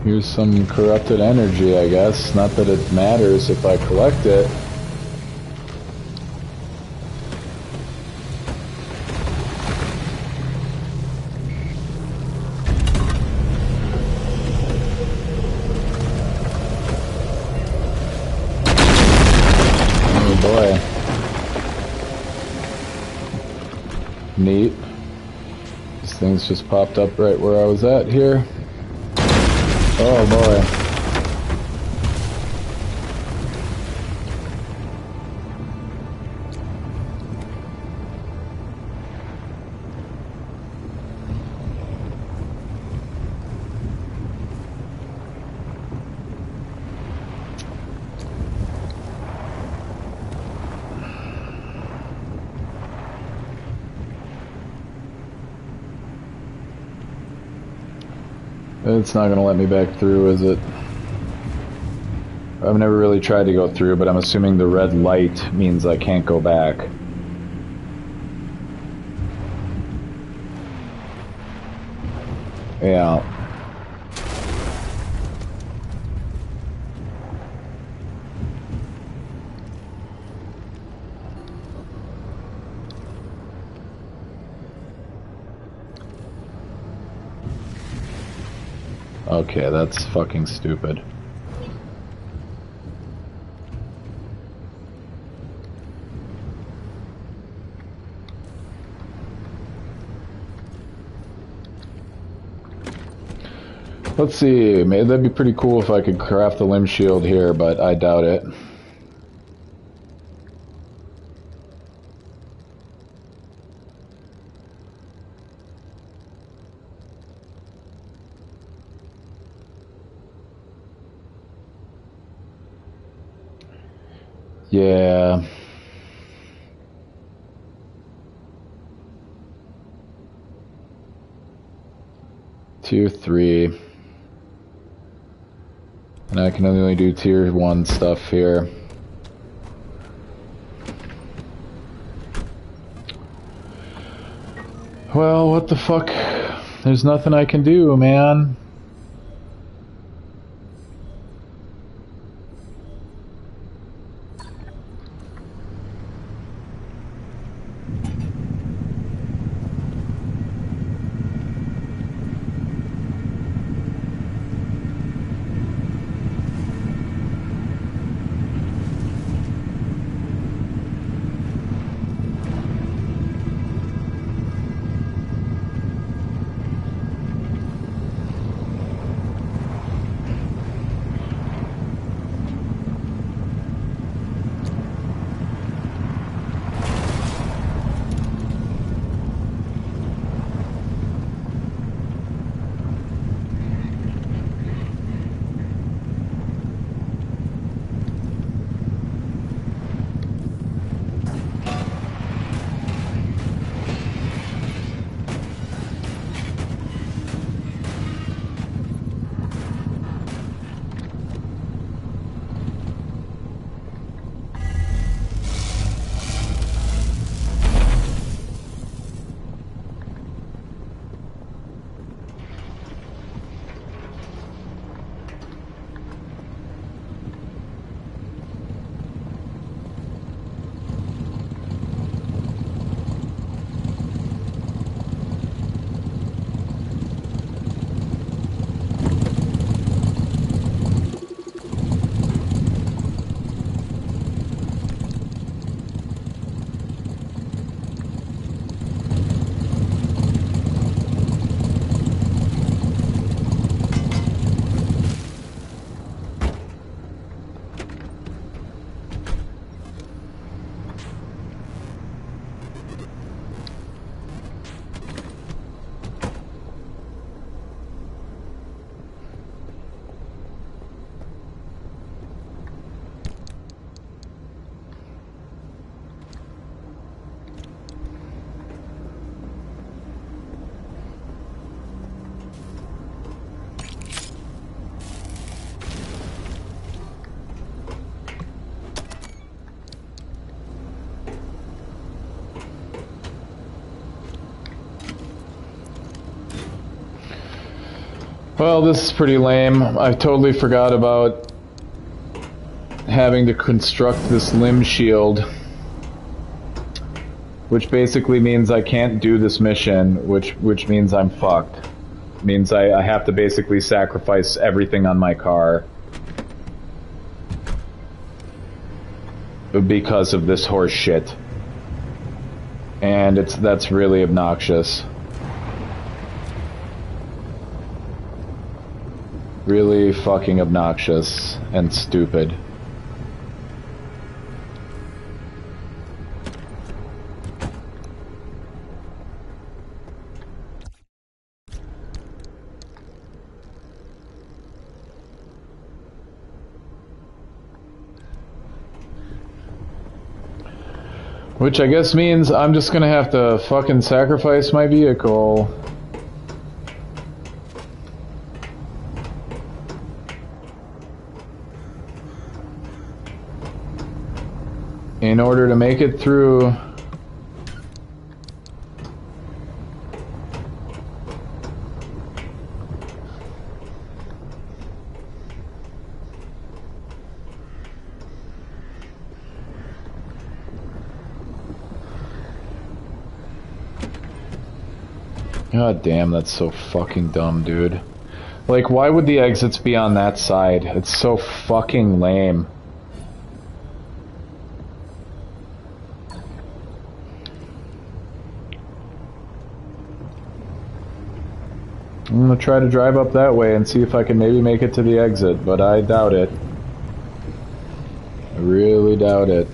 Speaker 1: Here's some corrupted energy, I guess. Not that it matters if I collect it. Oh boy. Neat. These things just popped up right where I was at here. Oh boy. It's not gonna let me back through, is it? I've never really tried to go through, but I'm assuming the red light means I can't go back. Yeah. Okay, that's fucking stupid. Let's see, maybe that'd be pretty cool if I could craft a limb shield here, but I doubt it. Yeah. Tier 3. And I can only do tier 1 stuff here. Well, what the fuck? There's nothing I can do, man. Well, this is pretty lame. I totally forgot about having to construct this limb shield. Which basically means I can't do this mission, which means I'm fucked. It means I have to basically sacrifice everything on my car. Because of this horse shit. And that's really obnoxious. Really fucking obnoxious and stupid. Which I guess means I'm just gonna have to fucking sacrifice my vehicle. In order to make it through. God damn, that's so fucking dumb, dude. Like, why would the exits be on that side? It's so fucking lame. I'm gonna try to drive up that way and see if I can maybe make it to the exit, but I doubt it. I really doubt it.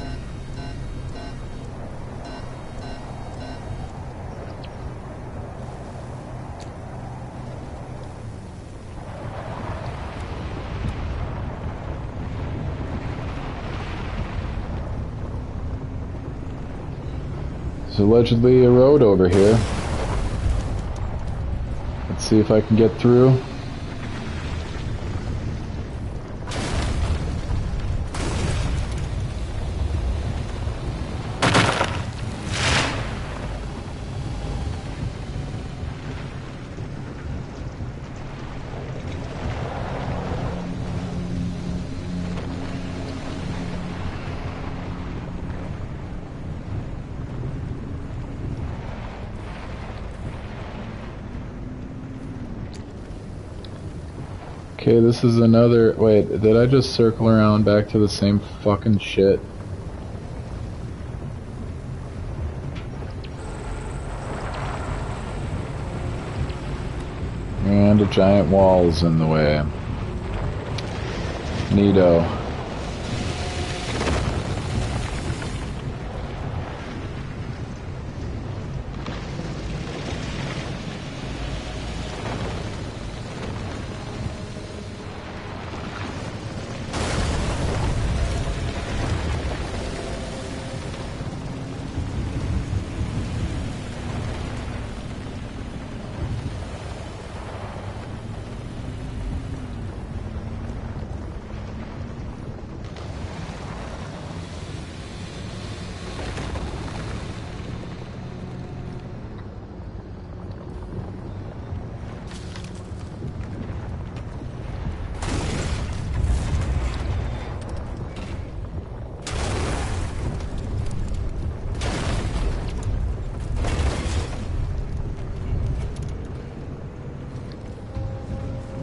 Speaker 1: There's allegedly a road over here. Let's see if I can get through. Okay, this is another... Wait, did I just circle around back to the same fucking shit? And a giant wall's in the way. Neato.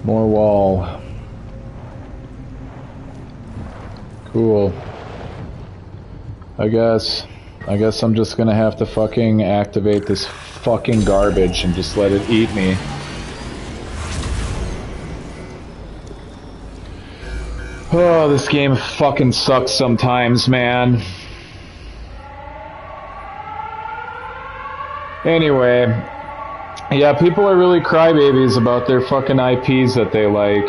Speaker 1: More wall. Cool. I guess I'm just gonna have to fucking activate this fucking garbage and just let it eat me. Oh, this game fucking sucks sometimes, man. Anyway, yeah, people are really crybabies about their fucking IPs that they like.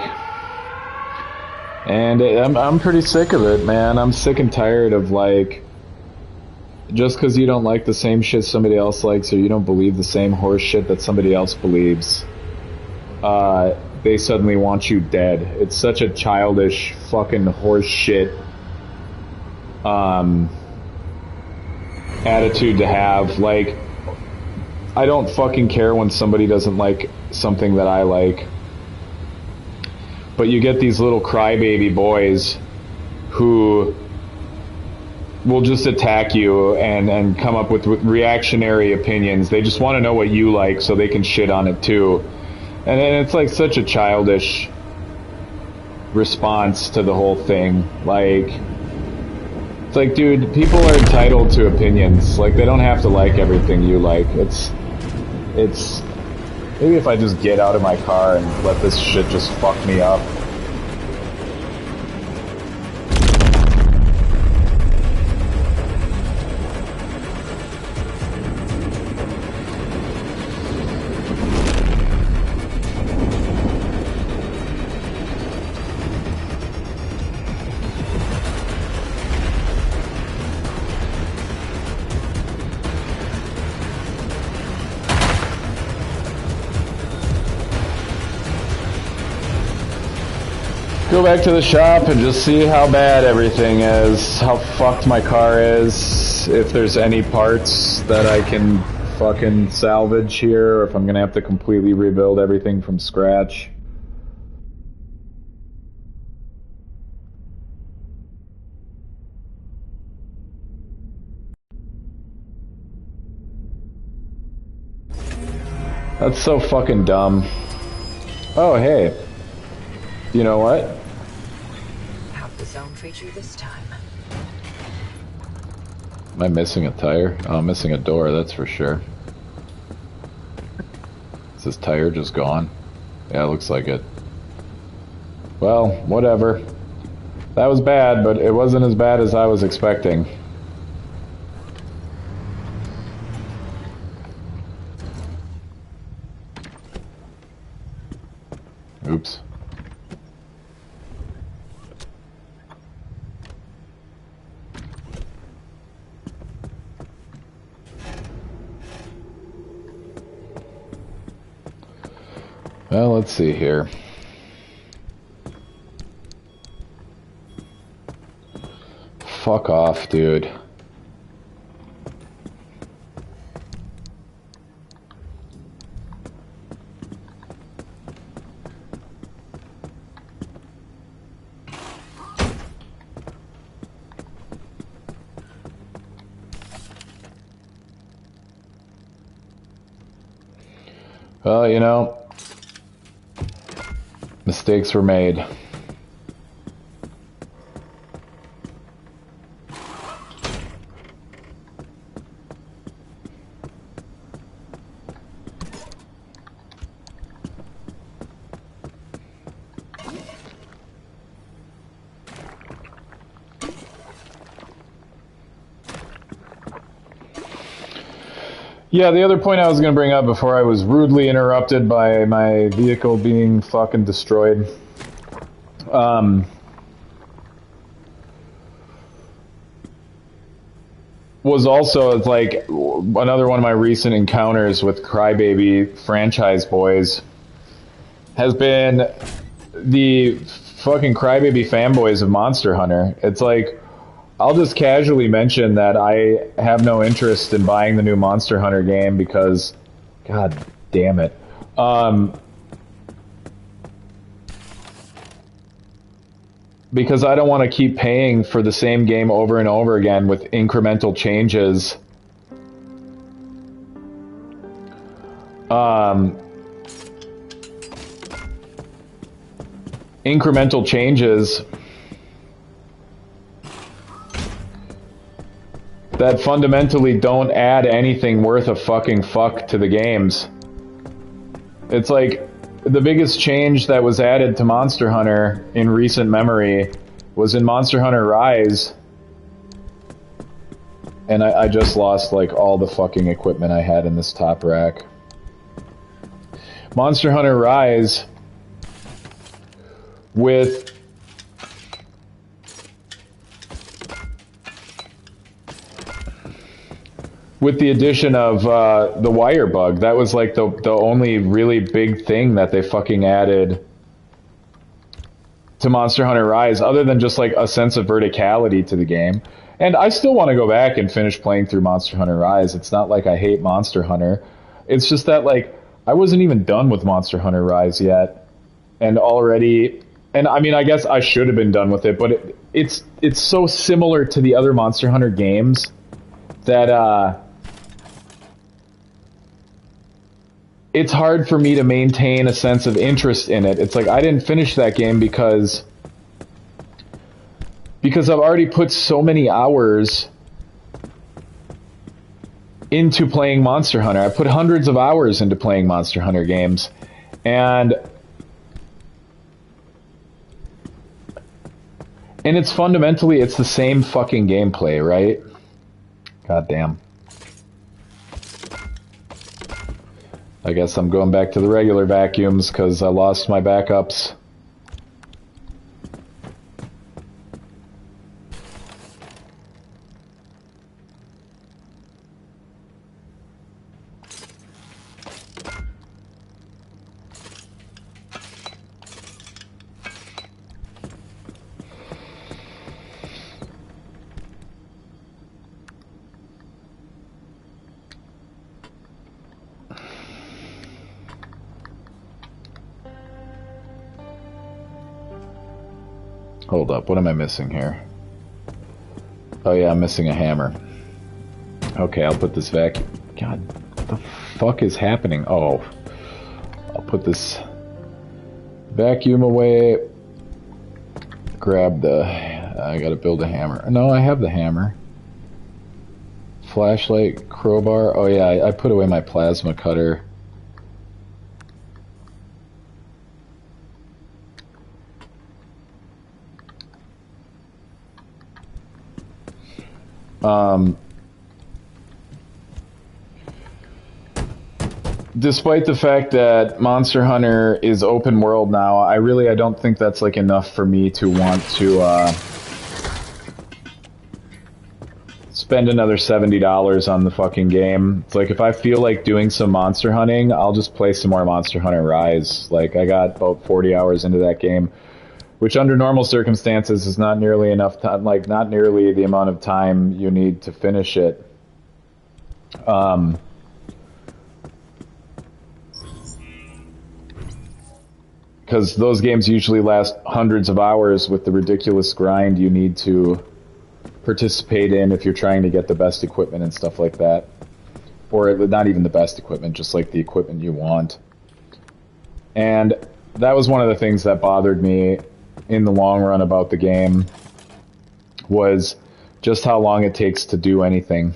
Speaker 1: And I'm pretty sick of it, man. I'm sick and tired of, like, just because you don't like the same shit somebody else likes or you don't believe the same horse shit that somebody else believes, they suddenly want you dead. It's such a childish fucking horse shit attitude to have. Like, I don't fucking care when somebody doesn't like something that I like. But you get these little crybaby boys who will just attack you and come up with reactionary opinions. They just want to know what you like so they can shit on it too. And it's like such a childish response to the whole thing. Like, it's like, dude, people are entitled to opinions. Like, they don't have to like everything you like. It's maybe if I just get out of my car and let this shit just fuck me up. Go back to the shop and just see how bad everything is, how fucked my car is, if there's any parts that I can fucking salvage here, or if I'm gonna have to completely rebuild everything from scratch. That's so fucking dumb. Oh, hey. You know what?
Speaker 3: How'd the zone treat you this time?
Speaker 1: Am I missing a tire? Oh, I'm missing a door, that's for sure. Is this tire just gone? Yeah, it looks like it. Well, whatever. That was bad, but it wasn't as bad as I was expecting. Oops. Well, let's see here. Fuck off, dude. Well, you know, mistakes were made. Yeah, the other point I was going to bring up before I was rudely interrupted by my vehicle being fucking destroyed. Was also like another one of my recent encounters with Crybaby franchise boys has been the fucking Crybaby fanboys of Monster Hunter. It's like, I'll just casually mention that I have no interest in buying the new Monster Hunter game because, god damn it. Because I don't want to keep paying for the same game over and over again with incremental changes. Incremental changes that fundamentally don't add anything worth a fucking fuck to the games. It's like, the biggest change that was added to Monster Hunter in recent memory was in Monster Hunter Rise. And I just lost like all the fucking equipment I had in this top rack. Monster Hunter Rise with the addition of the wire bug. That was like the only really big thing that they fucking added to Monster Hunter Rise, other than just like a sense of verticality to the game. And I still want to go back and finish playing through Monster Hunter Rise. It's not like I hate Monster Hunter. It's just that like I wasn't even done with Monster Hunter Rise yet, and already And I mean, I guess I should have been done with it, but it's so similar to the other Monster Hunter games that it's hard for me to maintain a sense of interest in it. It's like I didn't finish that game because I've already put so many hours into playing Monster Hunter. I put hundreds of hours into playing Monster Hunter games, and it's fundamentally, it's the same fucking gameplay, right? God damn. I guess I'm going back to the regular vacuums because I lost my backups. Hold up, what am I missing here? Oh yeah, I'm missing a hammer. Okay, I'll put this vacuum... God, what the fuck is happening? Oh. I'll put this vacuum away. Grab the... I gotta build a hammer. No, I have the hammer. Flashlight, crowbar. Oh yeah, I put away my plasma cutter. Despite the fact that Monster Hunter is open world now, I don't think that's like enough for me to want to spend another $70 on the fucking game. It's like if I feel like doing some monster hunting, I'll just play some more Monster Hunter Rise. Like I got about 40 hours into that game, which under normal circumstances is not nearly enough time, like not nearly the amount of time you need to finish it. Because those games usually last hundreds of hours with the ridiculous grind you need to participate in if you're trying to get the best equipment and stuff like that. Or not even the best equipment, just like the equipment you want. And that was one of the things that bothered me in the long run about the game, was just how long it takes to do anything.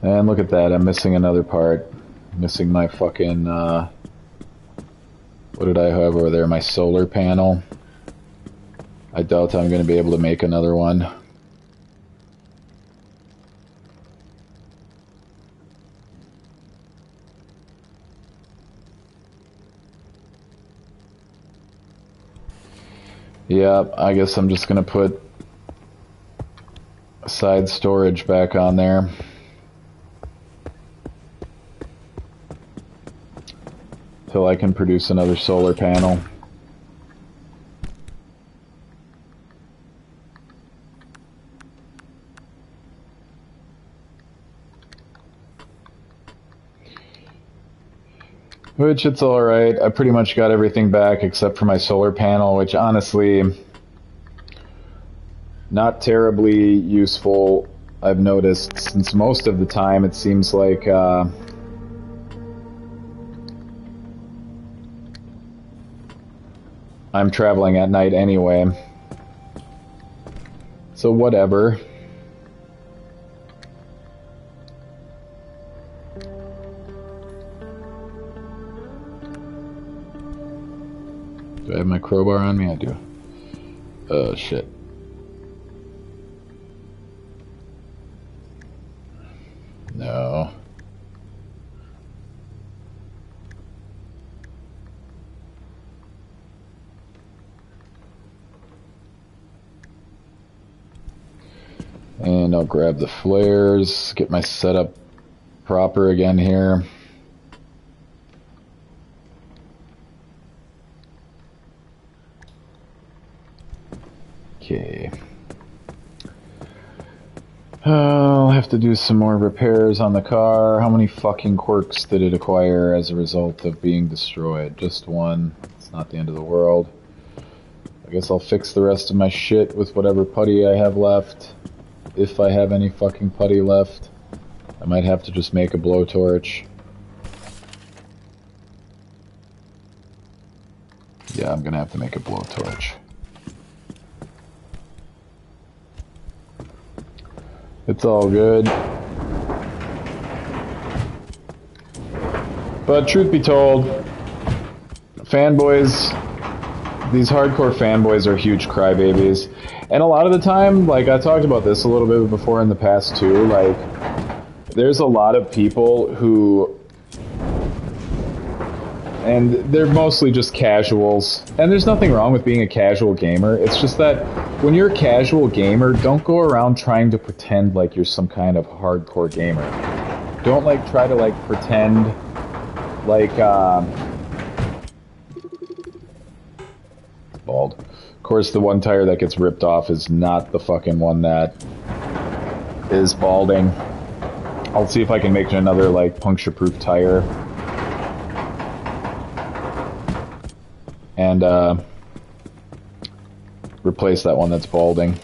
Speaker 1: And look at that, I'm missing another part. Missing my fucking, what did I have over there? My solar panel. I doubt I'm going to be able to make another one. Yeah, I guess I'm just going to put side storage back on there. Till I can produce another solar panel. Which, it's alright. I pretty much got everything back except for my solar panel, which honestly, not terribly useful, I've noticed, since most of the time it seems like, I'm traveling at night anyway. So whatever. Do I have my crowbar on me? I do. Oh, shit. No. And I'll grab the flares, get my setup proper again here. Okay. I'll have to do some more repairs on the car. How many fucking quirks did it acquire as a result of being destroyed? Just one. It's not the end of the world. I guess I'll fix the rest of my shit with whatever putty I have left. If I have any fucking putty left. I might have to just make a blowtorch. Yeah, I'm gonna have to make a blowtorch. It's all good. But truth be told, fanboys, these hardcore fanboys are huge crybabies. And a lot of the time, like I talked about this a little bit before in the past too, like there's a lot of people who, and they're mostly just casuals. And there's nothing wrong with being a casual gamer. It's just that when you're a casual gamer, don't go around trying to pretend like you're some kind of hardcore gamer. Don't like try to like pretend like bald. Of course, the one tire that gets ripped off is not the fucking one that is balding. I'll see if I can make another like puncture-proof tire. And replace that one that's balding.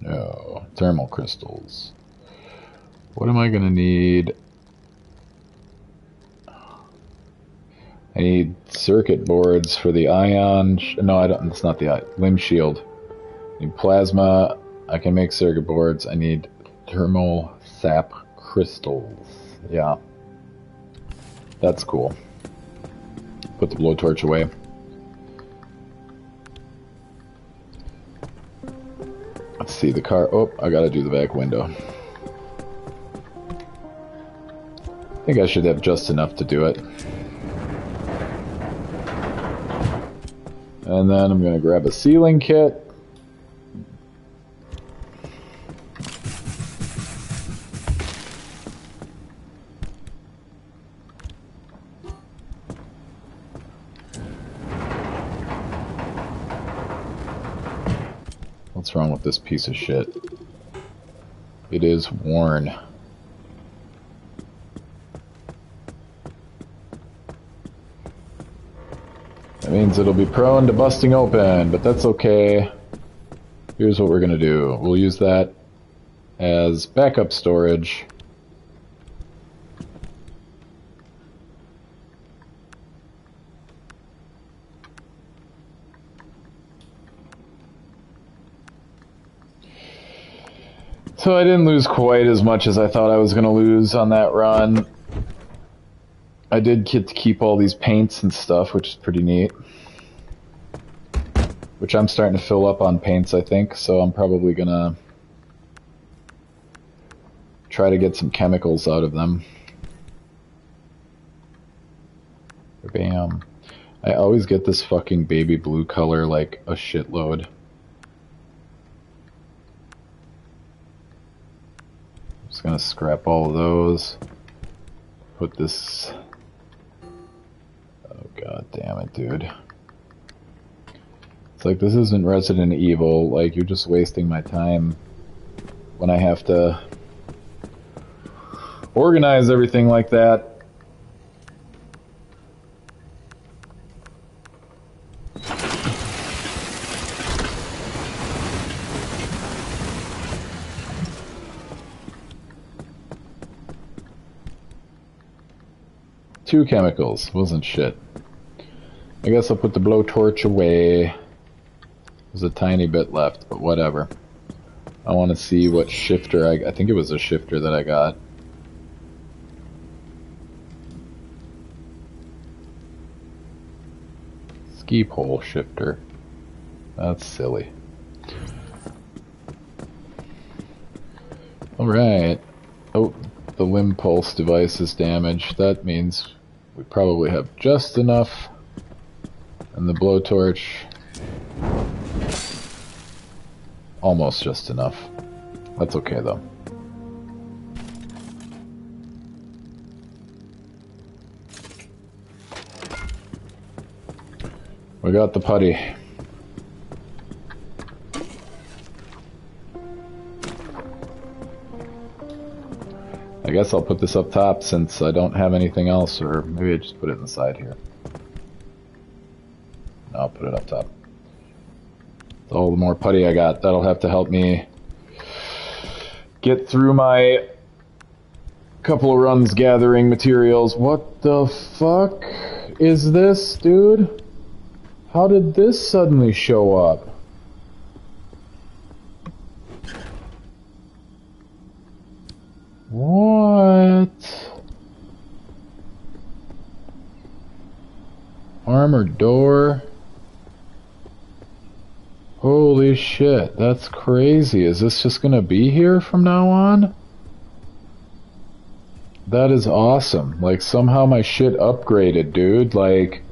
Speaker 1: No. Thermal crystals. What am I gonna need? I need circuit boards for the ion... No, I don't. It's not the limb shield. I need plasma. I can make circuit boards. I need thermal sap crystals. Yeah. That's cool. Put the blowtorch away. Let's see the car. Oh, I gotta do the back window. I think I should have just enough to do it. And then I'm gonna grab a sealing kit. What's wrong with this piece of shit? It is worn. That means it'll be prone to busting open, but that's okay. Here's what we're gonna do. We'll use that as backup storage. So I didn't lose quite as much as I thought I was going to lose on that run. I did get to keep all these paints and stuff, which is pretty neat. Which I'm starting to fill up on paints, I think, so I'm probably going to try to get some chemicals out of them. Bam. I always get this fucking baby blue color like a shitload. Just gonna scrap all of those. Put this... Oh god damn it, dude. It's like, this isn't Resident Evil, like, you're just wasting my time when I have to organize everything like that. Two chemicals, wasn't shit. I guess I'll put the blowtorch away. There's a tiny bit left, but whatever. I want to see what shifter I think it was a shifter that I got. Ski pole shifter. That's silly. Alright. Oh, the limb pulse device is damaged. That means we probably have just enough. And the blowtorch Almost just enough. That's okay, though. We got the putty. I guess I'll put this up top since I don't have anything else, or maybe I just put it in the side here. No, I'll put it up top. All the more putty I got, that'll have to help me get through my couple of runs gathering materials. What the fuck is this, dude? How did this suddenly show up? What? Armored door. Holy shit, that's crazy. Is this just gonna be here from now on? That is awesome. Like, somehow my shit upgraded, dude. Like,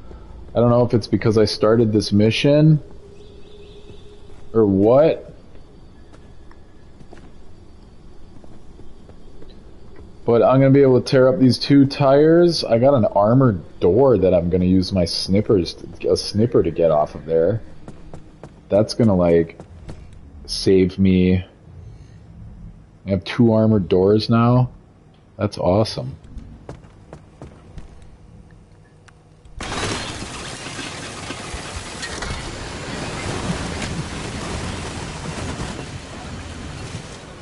Speaker 1: I don't know if it's because I started this mission or what. But I'm gonna be able to tear up these 2 tires. I got an armored door that I'm gonna use my snipper to get off of there. That's gonna, like, save me. I have 2 armored doors now. That's awesome.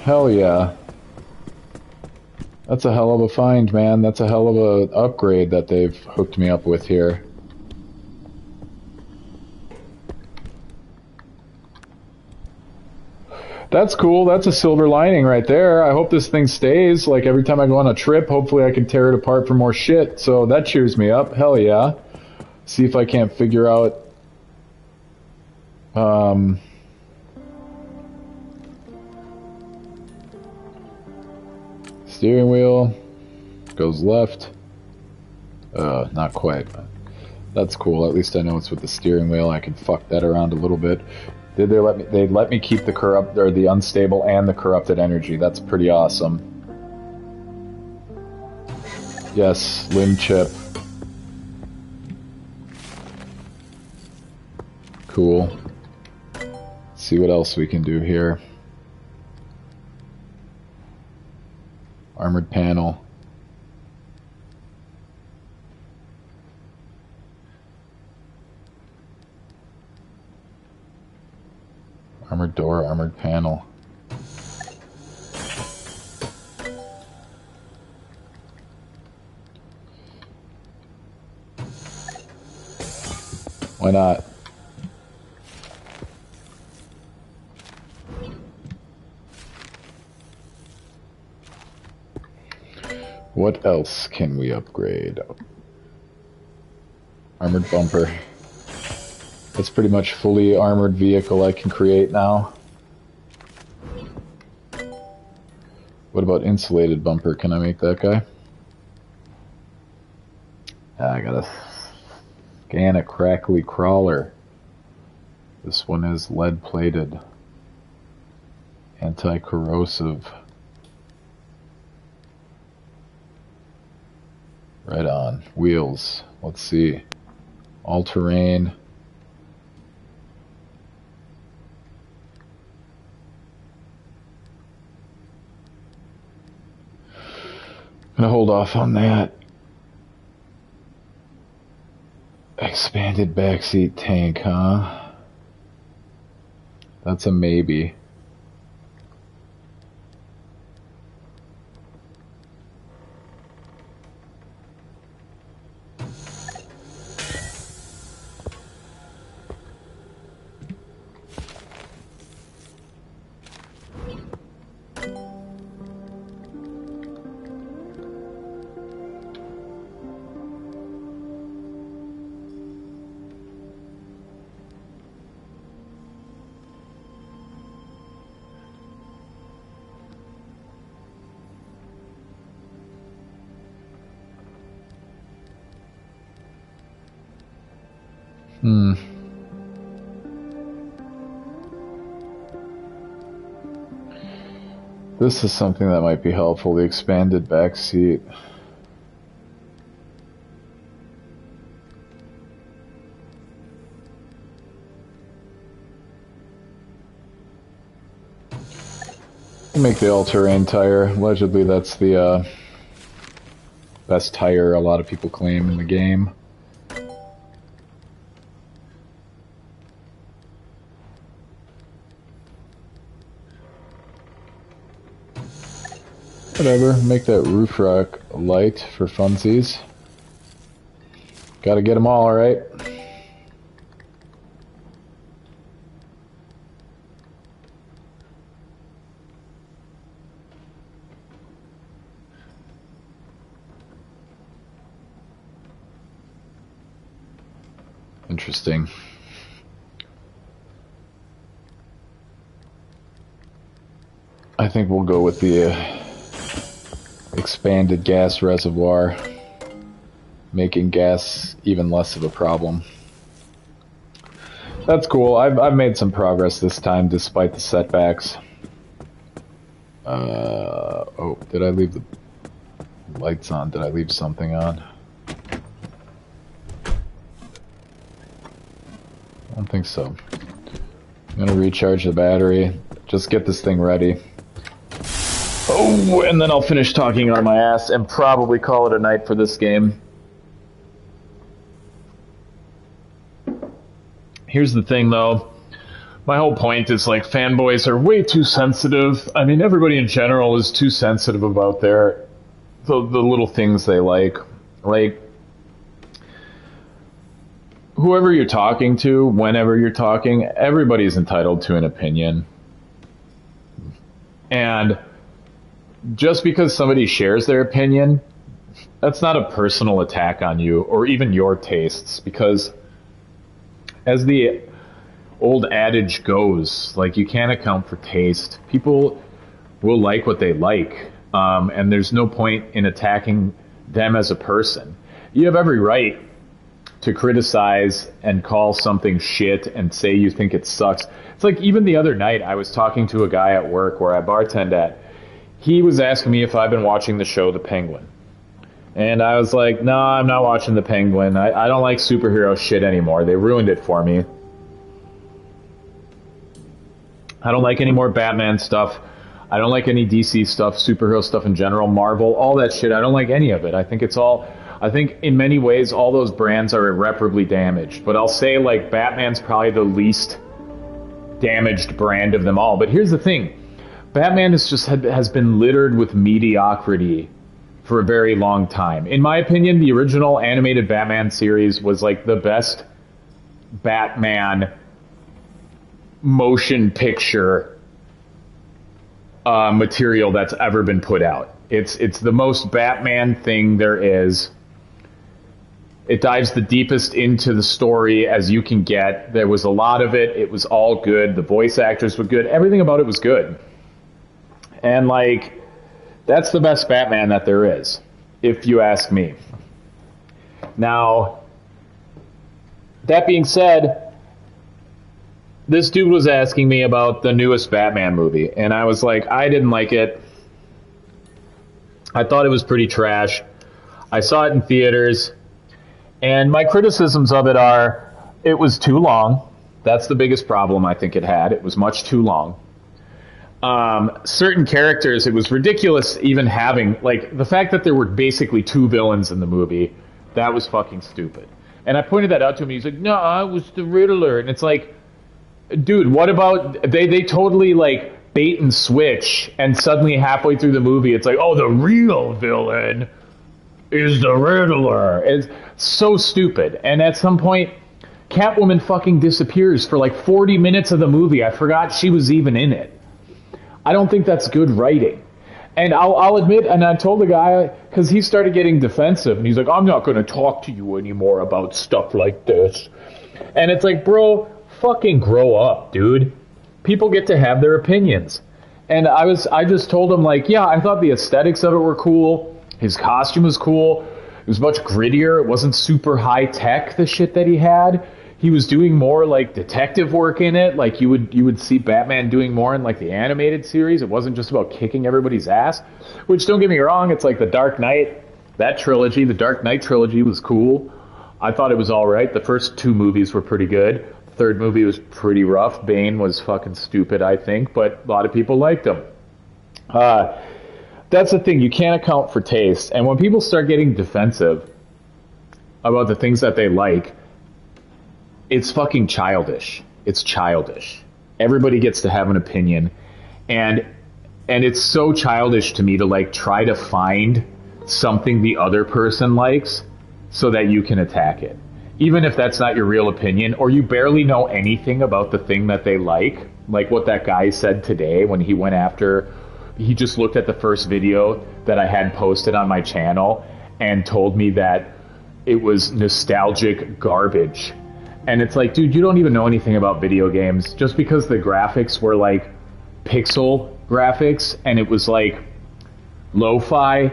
Speaker 1: Hell yeah. That's a hell of a find, man. That's a hell of a upgrade that they've hooked me up with here. That's cool. That's a silver lining right there. I hope this thing stays. Like, every time I go on a trip, hopefully I can tear it apart for more shit. So that cheers me up. Hell yeah. See if I can't figure out... steering wheel goes left. Not quite. But that's cool. At least I know it's with the steering wheel. I can fuck that around a little bit. Did they let me? They let me keep the corrupt or the unstable and the corrupted energy. That's pretty awesome. Yes, limb chip. Cool. Let's see what else we can do here. Armored panel. Armored door, armored panel. Why not? What else can we upgrade? Armored bumper. That's pretty much fully armored vehicle I can create now. What about insulated bumper? Can I make that guy? I gotta scan a crackly crawler. This one is lead plated. Anti-corrosive. Right on. Wheels. Let's see. All-terrain. I'm gonna hold off on that. Expanded backseat tank, huh? That's a maybe. This is something that might be helpful, the expanded back seat. Make the all-terrain tire. Allegedly that's the best tire a lot of people claim in the game. Whatever, make that roof rack light for funsies. Gotta get them all, right? Interesting. I think we'll go with the expanded gas reservoir, making gas even less of a problem. That's cool. I've made some progress this time despite the setbacks. Oh, did I leave the lights on? Did I leave something on? I don't think so. I'm gonna recharge the battery. Just get this thing ready. Oh, and then I'll finish talking on my ass and probably call it a night for this game. Here's the thing, though. My whole point is, like, fanboys are way too sensitive. I mean, everybody in general is too sensitive about the little things they like. Like, whoever you're talking to, whenever you're talking, everybody's entitled to an opinion. And just because somebody shares their opinion, that's not a personal attack on you or even your tastes, because as the old adage goes, like, you can't account for taste. People will like what they like, and there's no point in attacking them as a person. You have every right to criticize and call something shit and say you think it sucks. It's like, even the other night, I was talking to a guy at work where I bartend at. He was asking me if I've been watching the show The Penguin. And I was like, no, I'm not watching The Penguin. I don't like superhero shit anymore. They ruined it for me. I don't like any more Batman stuff. I don't like any DC stuff, superhero stuff in general, Marvel, all that shit. I don't like any of it. I think in many ways, all those brands are irreparably damaged. But I'll say, like, Batman's probably the least damaged brand of them all. But here's the thing. Batman has been littered with mediocrity for a very long time. In my opinion, the original animated Batman series was, like, the best Batman motion picture material that's ever been put out. It's the most Batman thing there is. It dives the deepest into the story as you can get. There was a lot of it. It was all good. The voice actors were good. Everything about it was good. And, like, that's the best Batman that there is, if you ask me. Now, that being said, this dude was asking me about the newest Batman movie, and I was like, I didn't like it. I thought it was pretty trash. I saw it in theaters, and my criticisms of it are, it was too long. That's the biggest problem I think it had. It was much too long. Certain characters, it was ridiculous even having, like, the fact that there were basically two villains in the movie, that was fucking stupid. And I pointed that out to him, he's like, no, it was the Riddler. And it's like, dude, what about, they totally, like, bait and switch, and suddenly halfway through the movie, it's like, oh, the real villain is the Riddler. It's so stupid. And at some point, Catwoman fucking disappears for like 40 minutes of the movie. I forgot she was even in it. I don't think that's good writing. And I'll admit, and I told the guy, because he started getting defensive, and he's like, I'm not going to talk to you anymore about stuff like this. And it's like, bro, fucking grow up, dude. People get to have their opinions. And I just told him, like, yeah, I thought the aesthetics of it were cool. His costume was cool. It was much grittier. It wasn't super high tech, the shit that he had. he was doing more like detective work in it. Like you would see Batman doing more in like the animated series. It wasn't just about kicking everybody's ass. Which, don't get me wrong, it's like the Dark Knight, that trilogy, the Dark Knight trilogy was cool. I thought it was all right. The first 2 movies were pretty good. The third movie was pretty rough. Bane was fucking stupid, I think, but a lot of people liked him. That's the thing. You can't account for taste. And when people start getting defensive about the things that they like, it's fucking childish. It's childish. Everybody gets to have an opinion. And it's so childish to me to like try to find something the other person likes so that you can attack it. Even if that's not your real opinion, or you barely know anything about the thing that they like what that guy said today when he just looked at the first video that I had posted on my channel and told me that it was nostalgic garbage. And it's like, dude, you don't even know anything about video games. Just because the graphics were like pixel graphics and it was like lo-fi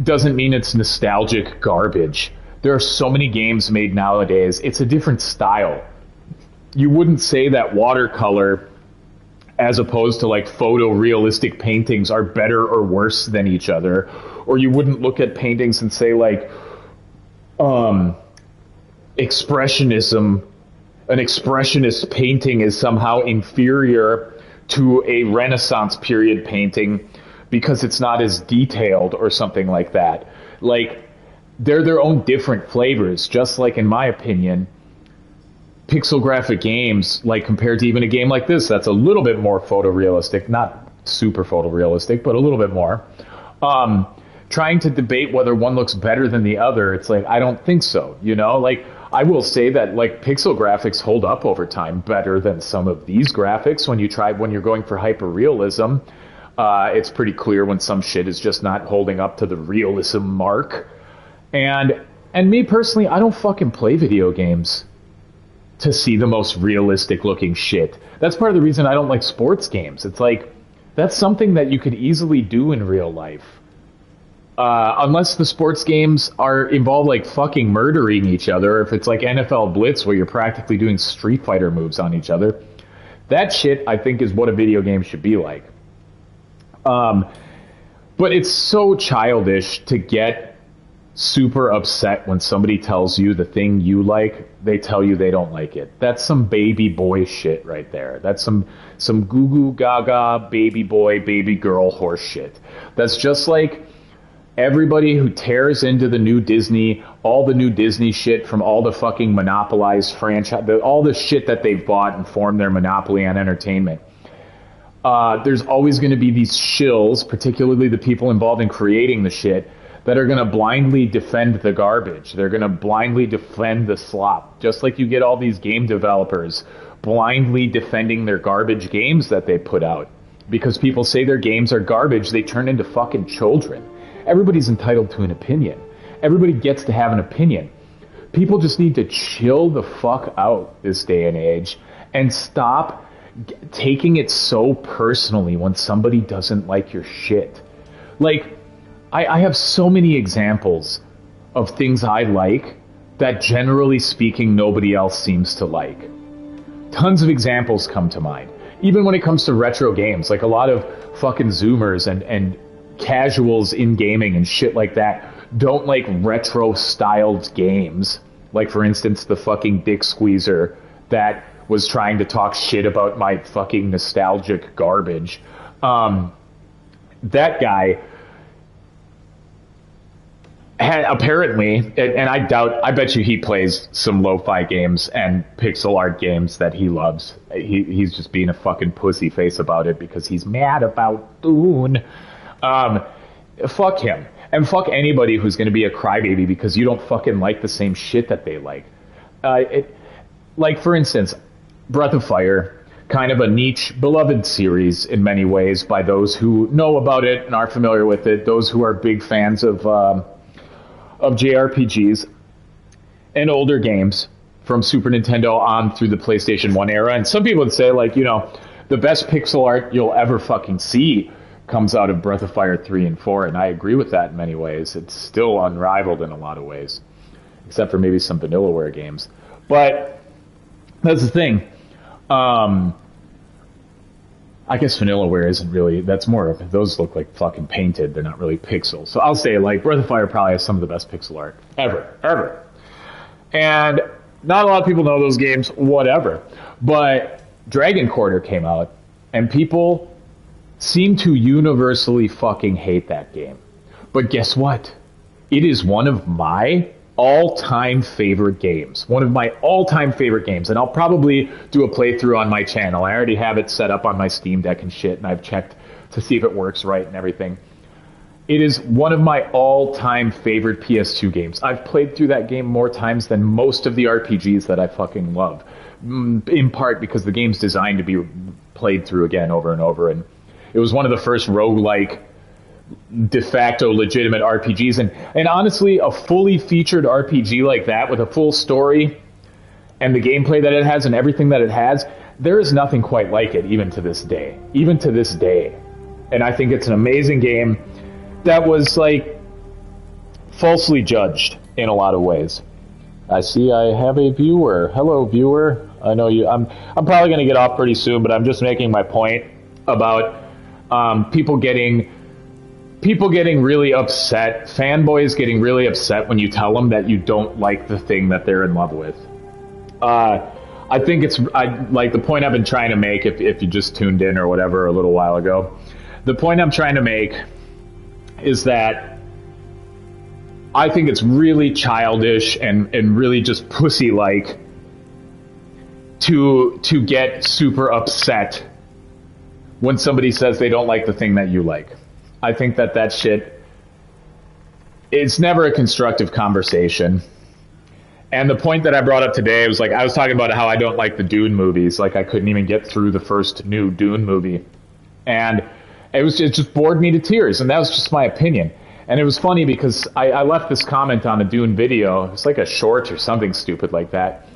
Speaker 1: doesn't mean it's nostalgic garbage. There are so many games made nowadays. It's a different style. You wouldn't say that watercolor as opposed to like photorealistic paintings are better or worse than each other. Or you wouldn't look at paintings and say like, expressionism, an expressionist painting is somehow inferior to a Renaissance period painting because it's not as detailed or something like that. Like, they're their own different flavors, just like, in my opinion, pixel graphic games, like compared to even a game like this that's a little bit more photorealistic, not super photorealistic, but a little bit more. Trying to debate whether one looks better than the other, it's like, I don't think so, you know? Like, I will say that like pixel graphics hold up over time better than some of these graphics. When you're going for hyper realism, it's pretty clear when some shit is just not holding up to the realism mark. And me personally, I don't fucking play video games to see the most realistic looking shit. That's part of the reason I don't like sports games. It's like, that's something that you could easily do in real life. Unless the sports games involve like fucking murdering each other, if it's like NFL Blitz where you're practically doing Street Fighter moves on each other, that shit I think is what a video game should be like. But it's so childish to get super upset when somebody tells you the thing you like, they tell you they don't like it. That's some baby boy shit right there. That's some goo goo gaga baby boy, baby girl horse shit. That's just like everybody who tears into the new Disney, all the new Disney shit from all the fucking monopolized franchise, all the shit that they've bought and formed their monopoly on entertainment. There's always going to be these shills, particularly the people involved in creating the shit, that are going to blindly defend the garbage. They're going to blindly defend the slop. Just like you get all these game developers blindly defending their garbage games that they put out. Because people say their games are garbage, they turn into fucking children. Everybody's entitled to an opinion. Everybody gets to have an opinion. People just need to chill the fuck out this day and age and stop taking it so personally when somebody doesn't like your shit. Like, I have so many examples of things I like that generally speaking nobody else seems to like. Tons of examples come to mind. Even when it comes to retro games, like a lot of fucking Zoomers and casuals in gaming and shit like that don't like retro styled games. Like, for instance, the fucking dick squeezer that was trying to talk shit about my fucking nostalgic garbage. That guy had apparently, and I bet you he plays some lo-fi games and pixel art games that he loves. He's just being a fucking pussy face about it because he's mad about Dune. Fuck him. And fuck anybody who's going to be a crybaby because you don't fucking like the same shit that they like. Like, for instance, Breath of Fire, kind of a niche, beloved series in many ways by those who know about it and are familiar with it, those who are big fans of JRPGs and older games from Super Nintendo on through the PlayStation 1 era. And some people would say, like, you know, the best pixel art you'll ever fucking see comes out of Breath of Fire 3 and 4, and I agree with that in many ways. It's still unrivaled in a lot of ways, except for maybe some Vanillaware games. But That's the thing. I guess Vanillaware isn't really, that's more of, those look like fucking painted. They're not really pixels. So I'll say, like, Breath of Fire probably has some of the best pixel art ever. And not a lot of people know those games, whatever. But Dragon Quarter came out, and people seem to universally fucking hate that game. But guess what? It is one of my all-time favorite games. One of my all-time favorite games. And I'll probably do a playthrough on my channel. I already have it set up on my Steam Deck and shit, and I've checked to see if it works right and everything. It is one of my all-time favorite PS2 games. I've played through that game more times than most of the RPGs that I fucking love. In part because the game's designed to be played through again over and over. And it was one of the first roguelike de facto legitimate RPGs, and honestly, a fully featured RPG like that with a full story and the gameplay that it has and everything that it has, there is nothing quite like it even to this day. And I think it's an amazing game that was like falsely judged in a lot of ways. I see I have a viewer. Hello, viewer. I know you. I'm probably going to get off pretty soon, but I'm just making my point about people getting really upset, fanboys getting really upset when you tell them that you don't like the thing that they're in love with. I think like the point I've been trying to make, if you just tuned in or whatever a little while ago, the point I'm trying to make is that I think it's really childish and really just pussy-like to get super upset when somebody says they don't like the thing that you like. I think that shit, it's never a constructive conversation. And the point that I brought up today was like, I was talking about how I don't like the Dune movies. Like, I couldn't even get through the first new Dune movie. And it just bored me to tears. And that was just my opinion. And it was funny because I left this comment on a Dune video. It was like a short or something stupid like that.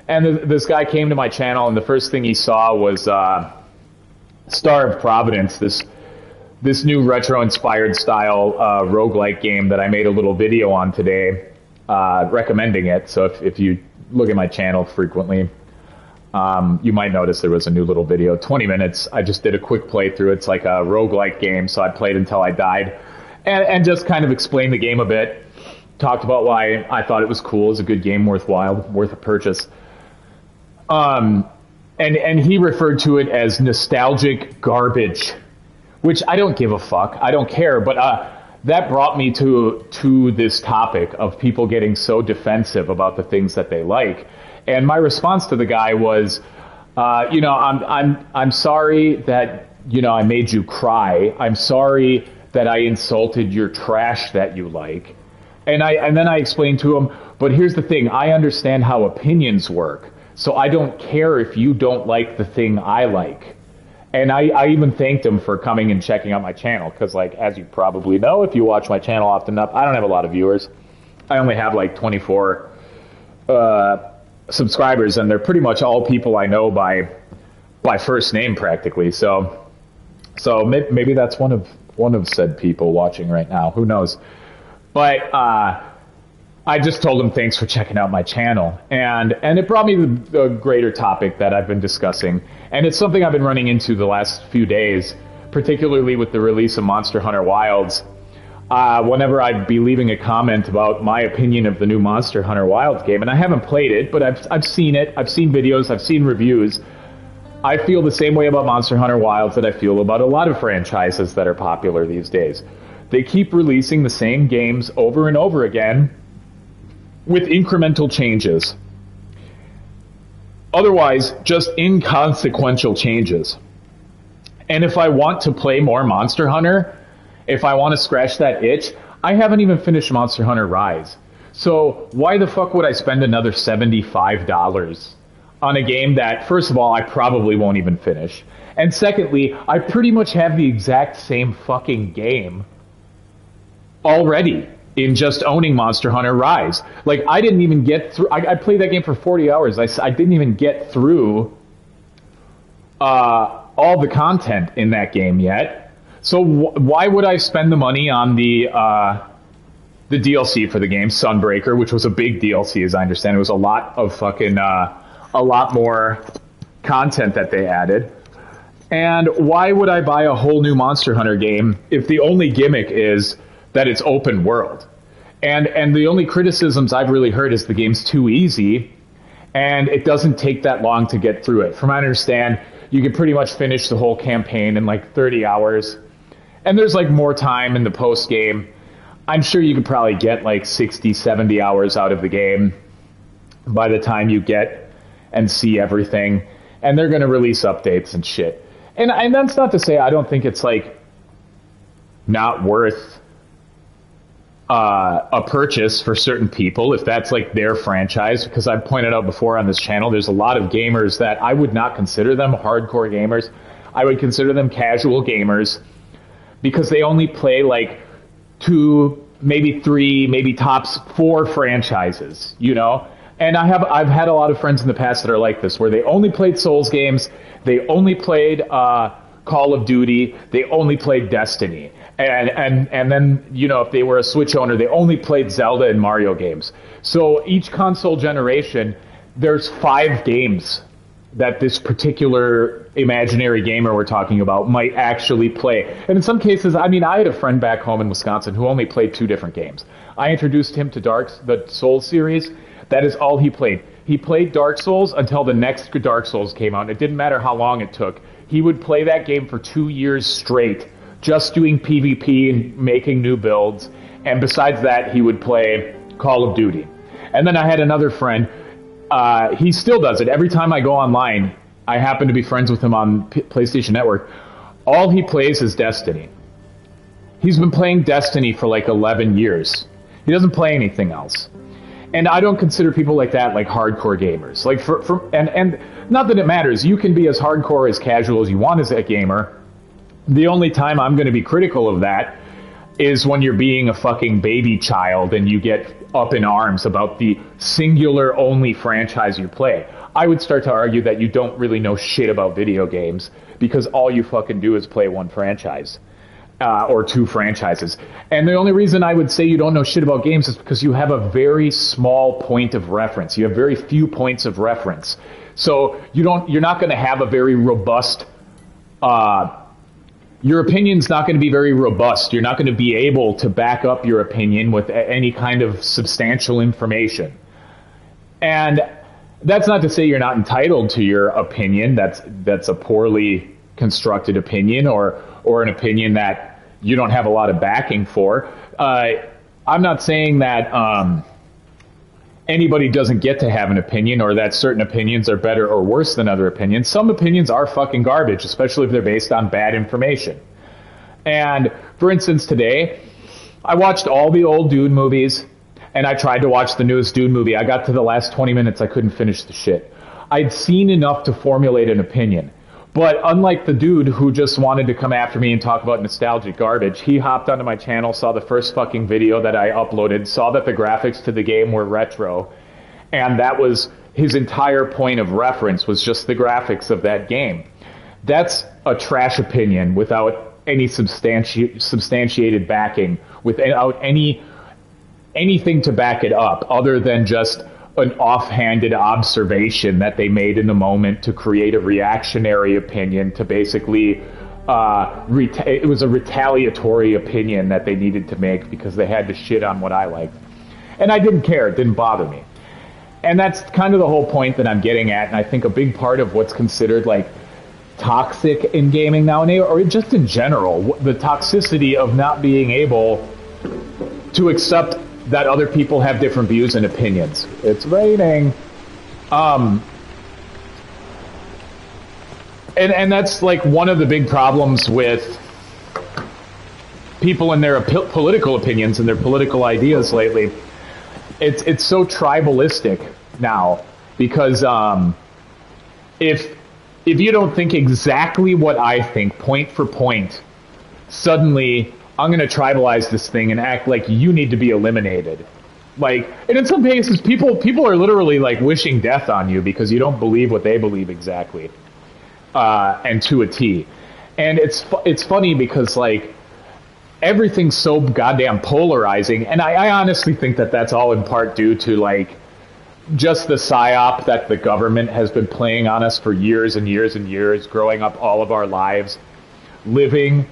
Speaker 1: And this guy came to my channel, and the first thing he saw was Star of Providence, this new retro-inspired style roguelike game that I made a little video on today, recommending it. So if you look at my channel frequently, you might notice there was a new little video. 20 minutes. I just did a quick playthrough. It's like a roguelike game, so I played until I died. And just kind of explained the game a bit. Talked about why I thought it was cool. It's a good game, worth a purchase. And he referred to it as nostalgic garbage, which I don't give a fuck. I don't care. But that brought me to this topic of people getting so defensive about the things that they like. And my response to the guy was, I'm sorry that, I made you cry. I'm sorry that I insulted your trash that you like. And then I explained to him, but here's the thing. I understand how opinions work. So I don't care if you don't like the thing I like. And I even thanked him for coming and checking out my channel. Because, like, as you probably know, if you watch my channel often enough, I don't have a lot of viewers. I only have, like, 24 subscribers. And they're pretty much all people I know by first name, practically. So maybe that's one of said people watching right now. Who knows? But I just told him thanks for checking out my channel. And it brought me to the greater topic that I've been discussing. And it's something I've been running into the last few days, particularly with the release of Monster Hunter Wilds. Whenever I'd be leaving a comment about my opinion of the new Monster Hunter Wilds game, and I haven't played it, but I've seen it, I've seen videos, I've seen reviews. I feel the same way about Monster Hunter Wilds that I feel about a lot of franchises that are popular these days. They keep releasing the same games over and over again with incremental changes. Otherwise, just inconsequential changes. And if I want to play more Monster Hunter, if I want to scratch that itch, I haven't even finished Monster Hunter Rise. So why the fuck would I spend another $75 on a game that, first of all, I probably won't even finish? And secondly, I pretty much have the exact same fucking game already in just owning Monster Hunter Rise. Like, I didn't even get through... I played that game for 40 hours. I didn't even get through all the content in that game yet. So why would I spend the money on the DLC for the game, Sunbreaker, which was a big DLC, as I understand. It was a lot of fucking a lot more content that they added. And why would I buy a whole new Monster Hunter game if the only gimmick is that it's open world? And the only criticisms I've really heard is the game's too easy, and it doesn't take that long to get through it. From what I understand, you can pretty much finish the whole campaign in like 30 hours. And there's like more time in the post game. I'm sure you could probably get like 60, 70 hours out of the game by the time you get and see everything. And they're going to release updates and shit. And that's not to say I don't think it's like not worth a purchase for certain people if that's like their franchise, because I've pointed out before on this channel, there's a lot of gamers that I would not consider them hardcore gamers. I would consider them casual gamers because they only play like 2, maybe 3, maybe tops 4 franchises, you know? And I've had a lot of friends in the past that are like this, where they only played Souls games, they only played Call of Duty, they only played Destiny. And then, you know, if they were a Switch owner, they only played Zelda and Mario games. So each console generation, there's 5 games that this particular imaginary gamer we're talking about might actually play. And in some cases, I mean, I had a friend back home in Wisconsin who only played 2 different games. I introduced him to the Souls series. That is all he played. He played Dark Souls until the next Dark Souls came out. It didn't matter how long it took. He would play that game for 2 years straight, just doing PvP and making new builds. And besides that, he would play Call of Duty. And then I had another friend. He still does it. Every time I go online, I happen to be friends with him on PlayStation Network. All he plays is Destiny. He's been playing Destiny for like 11 years. He doesn't play anything else. And I don't consider people like that like hardcore gamers. Like and not that it matters. You can be as hardcore, as casual as you want as a gamer. The only time I'm going to be critical of that is when you're being a fucking baby child and you get up in arms about the singular only franchise you play. I would start to argue that you don't really know shit about video games because all you fucking do is play one franchise. Or 2 franchises. And the only reason I would say you don't know shit about games is because you have a very small point of reference. You have very few points of reference. So you're not going to have a very robust, your opinion's not going to be very robust. You're not going to be able to back up your opinion with any kind of substantial information. And that's not to say you're not entitled to your opinion. That's a poorly constructed opinion or an opinion that you don't have a lot of backing for. I'm not saying that anybody doesn't get to have an opinion or that certain opinions are better or worse than other opinions. Some opinions are fucking garbage, especially if they're based on bad information. And for instance, today, I watched all the old Dune movies, and I tried to watch the newest Dune movie. I got to the last 20 minutes, I couldn't finish the shit. I'd seen enough to formulate an opinion. But unlike the dude who just wanted to come after me and talk about nostalgic garbage, he hopped onto my channel, saw the first fucking video that I uploaded, saw that the graphics to the game were retro, and that was his entire point of reference, was just the graphics of that game. That's a trash opinion without any substantiated backing, without anything to back it up other than just an offhanded observation that they made in the moment to create a reactionary opinion to basically it was a retaliatory opinion that they needed to make because they had to shit on what I liked. And I didn't care. It didn't bother me. And that's kind of the whole point that I'm getting at. And I think a big part of what's considered like toxic in gaming nowadays, or just in general, the toxicity of not being able to accept that other people have different views and opinions. It's raining. And that's like one of the big problems with people and their political opinions and their political ideas lately. It's so tribalistic now because if you don't think exactly what I think, point for point, suddenly I'm going to tribalize this thing and act like you need to be eliminated. Like, and in some cases, people are literally like wishing death on you because you don't believe what they believe exactly, and to a T. And it's funny because like everything's so goddamn polarizing, and I honestly think that that's all in part due to like just the psyop that the government has been playing on us for years and years and years, growing up all of our lives, living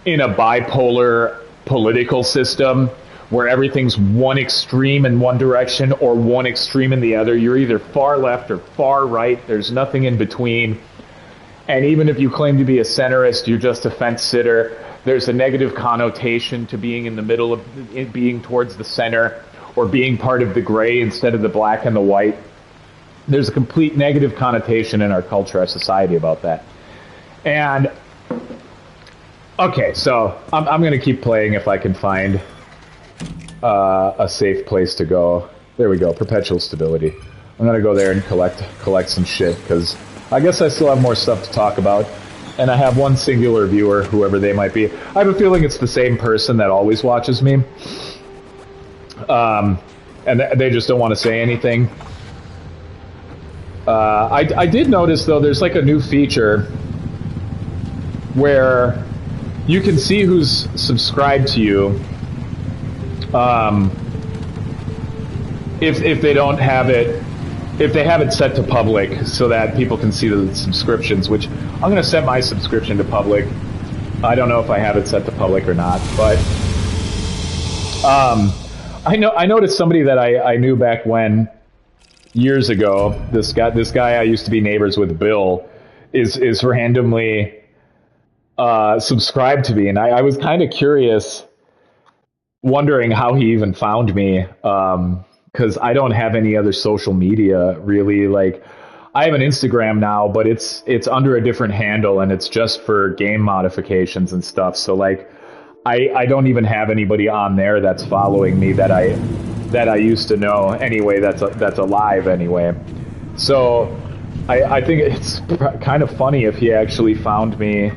Speaker 1: in a bipolar political system where everything's one extreme in one direction or one extreme in the other. You're either far left or far right. There's nothing in between. And even if you claim to be a centrist, you're just a fence sitter. There's a negative connotation to being in the middle of being towards the center, or being part of the gray instead of the black and the white. There's a complete negative connotation in our culture, our society about that. And, okay, so I'm going to keep playing if I can find a safe place to go. There we go, perpetual stability. I'm going to go there and collect some shit, because I guess I still have more stuff to talk about. And I have one singular viewer, whoever they might be. I have a feeling it's the same person that always watches me. And they just don't want to say anything. I did notice, though, there's like a new feature where you can see who's subscribed to you if they don't have it, if they have it set to public so that people can see the subscriptions, which I'm going to set my subscription to public. I don't know if I have it set to public or not, but I noticed somebody that I knew back when, years ago. This guy I used to be neighbors with, Bill, is randomly subscribed to me, and I was kind of curious, wondering how he even found me, because I don't have any other social media really. Like, I have an Instagram now, but it's under a different handle, and it's just for game modifications and stuff. So like, I don't even have anybody on there that's following me that I used to know anyway, that's alive anyway. So I think it's kind of funny if he actually found me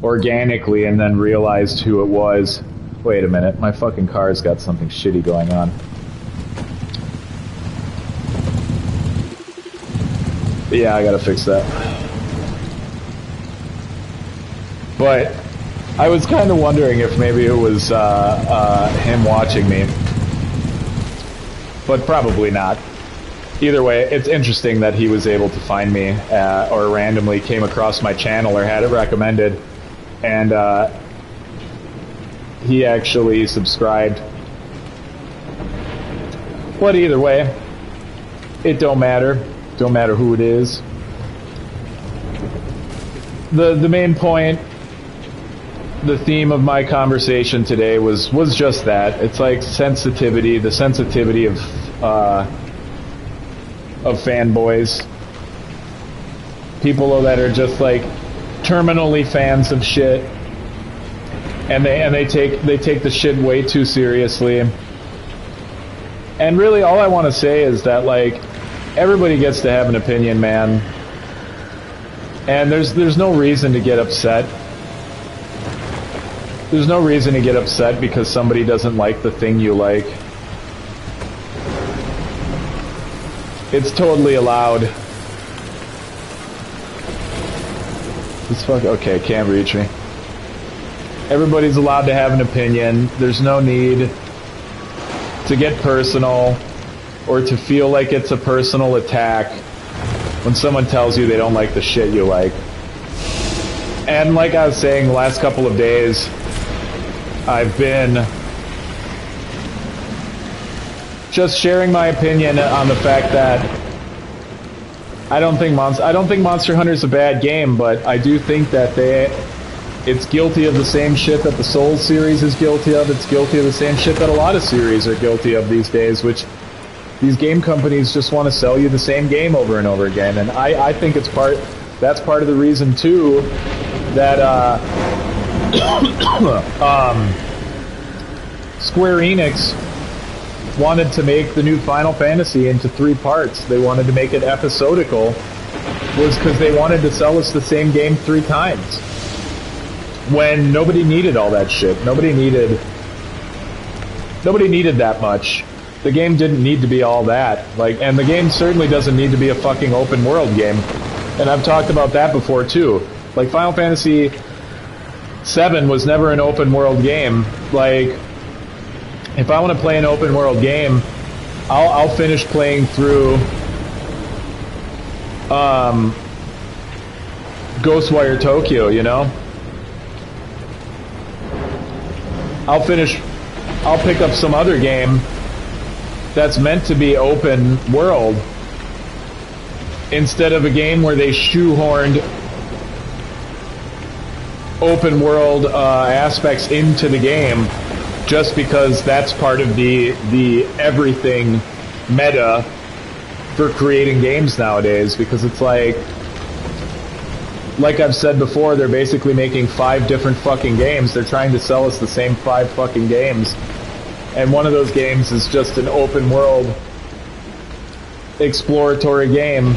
Speaker 1: organically and then realized who it was. Wait a minute, my fucking car's got something shitty going on. Yeah, I gotta fix that. But I was kind of wondering if maybe it was him watching me. But probably not. Either way, it's interesting that he was able to find me, or randomly came across my channel or had it recommended. And he actually subscribed. But either way, it don't matter. Don't matter who it is. The main point, the theme of my conversation today was just that. It's like sensitivity, the sensitivity of fanboys. People that are just like terminally fans of shit. And they take the shit way too seriously. And really all I want to say is that, like, everybody gets to have an opinion, man. And there's no reason to get upset. There's no reason to get upset because somebody doesn't like the thing you like. It's totally allowed. This fuck. Okay, can't reach me. Everybody's allowed to have an opinion. There's no need to get personal or to feel like it's a personal attack when someone tells you they don't like the shit you like. And like I was saying, the last couple of days, I've been just sharing my opinion on the fact that I don't think Monster Hunter is a bad game, but I do think that it's guilty of the same shit that the Souls series is guilty of. It's guilty of the same shit that a lot of series are guilty of these days, which these game companies just want to sell you the same game over and over again. And I think that's part of the reason too that Square Enix wanted to make the new Final Fantasy into 3 parts. They wanted to make it episodical, was because they wanted to sell us the same game 3 times. When nobody needed all that shit. Nobody needed that much. The game didn't need to be all that. And the game certainly doesn't need to be a fucking open world game. And I've talked about that before too. Like, Final Fantasy VII was never an open world game. Like, if I want to play an open world game, I'll finish playing through Ghostwire Tokyo, you know? I'll pick up some other game that's meant to be open world instead of a game where they shoehorned open world aspects into the game just because that's part of the everything meta for creating games nowadays, because it's like I've said before, they're basically making 5 different fucking games. They're trying to sell us the same 5 fucking games. And one of those games is just an open world exploratory game.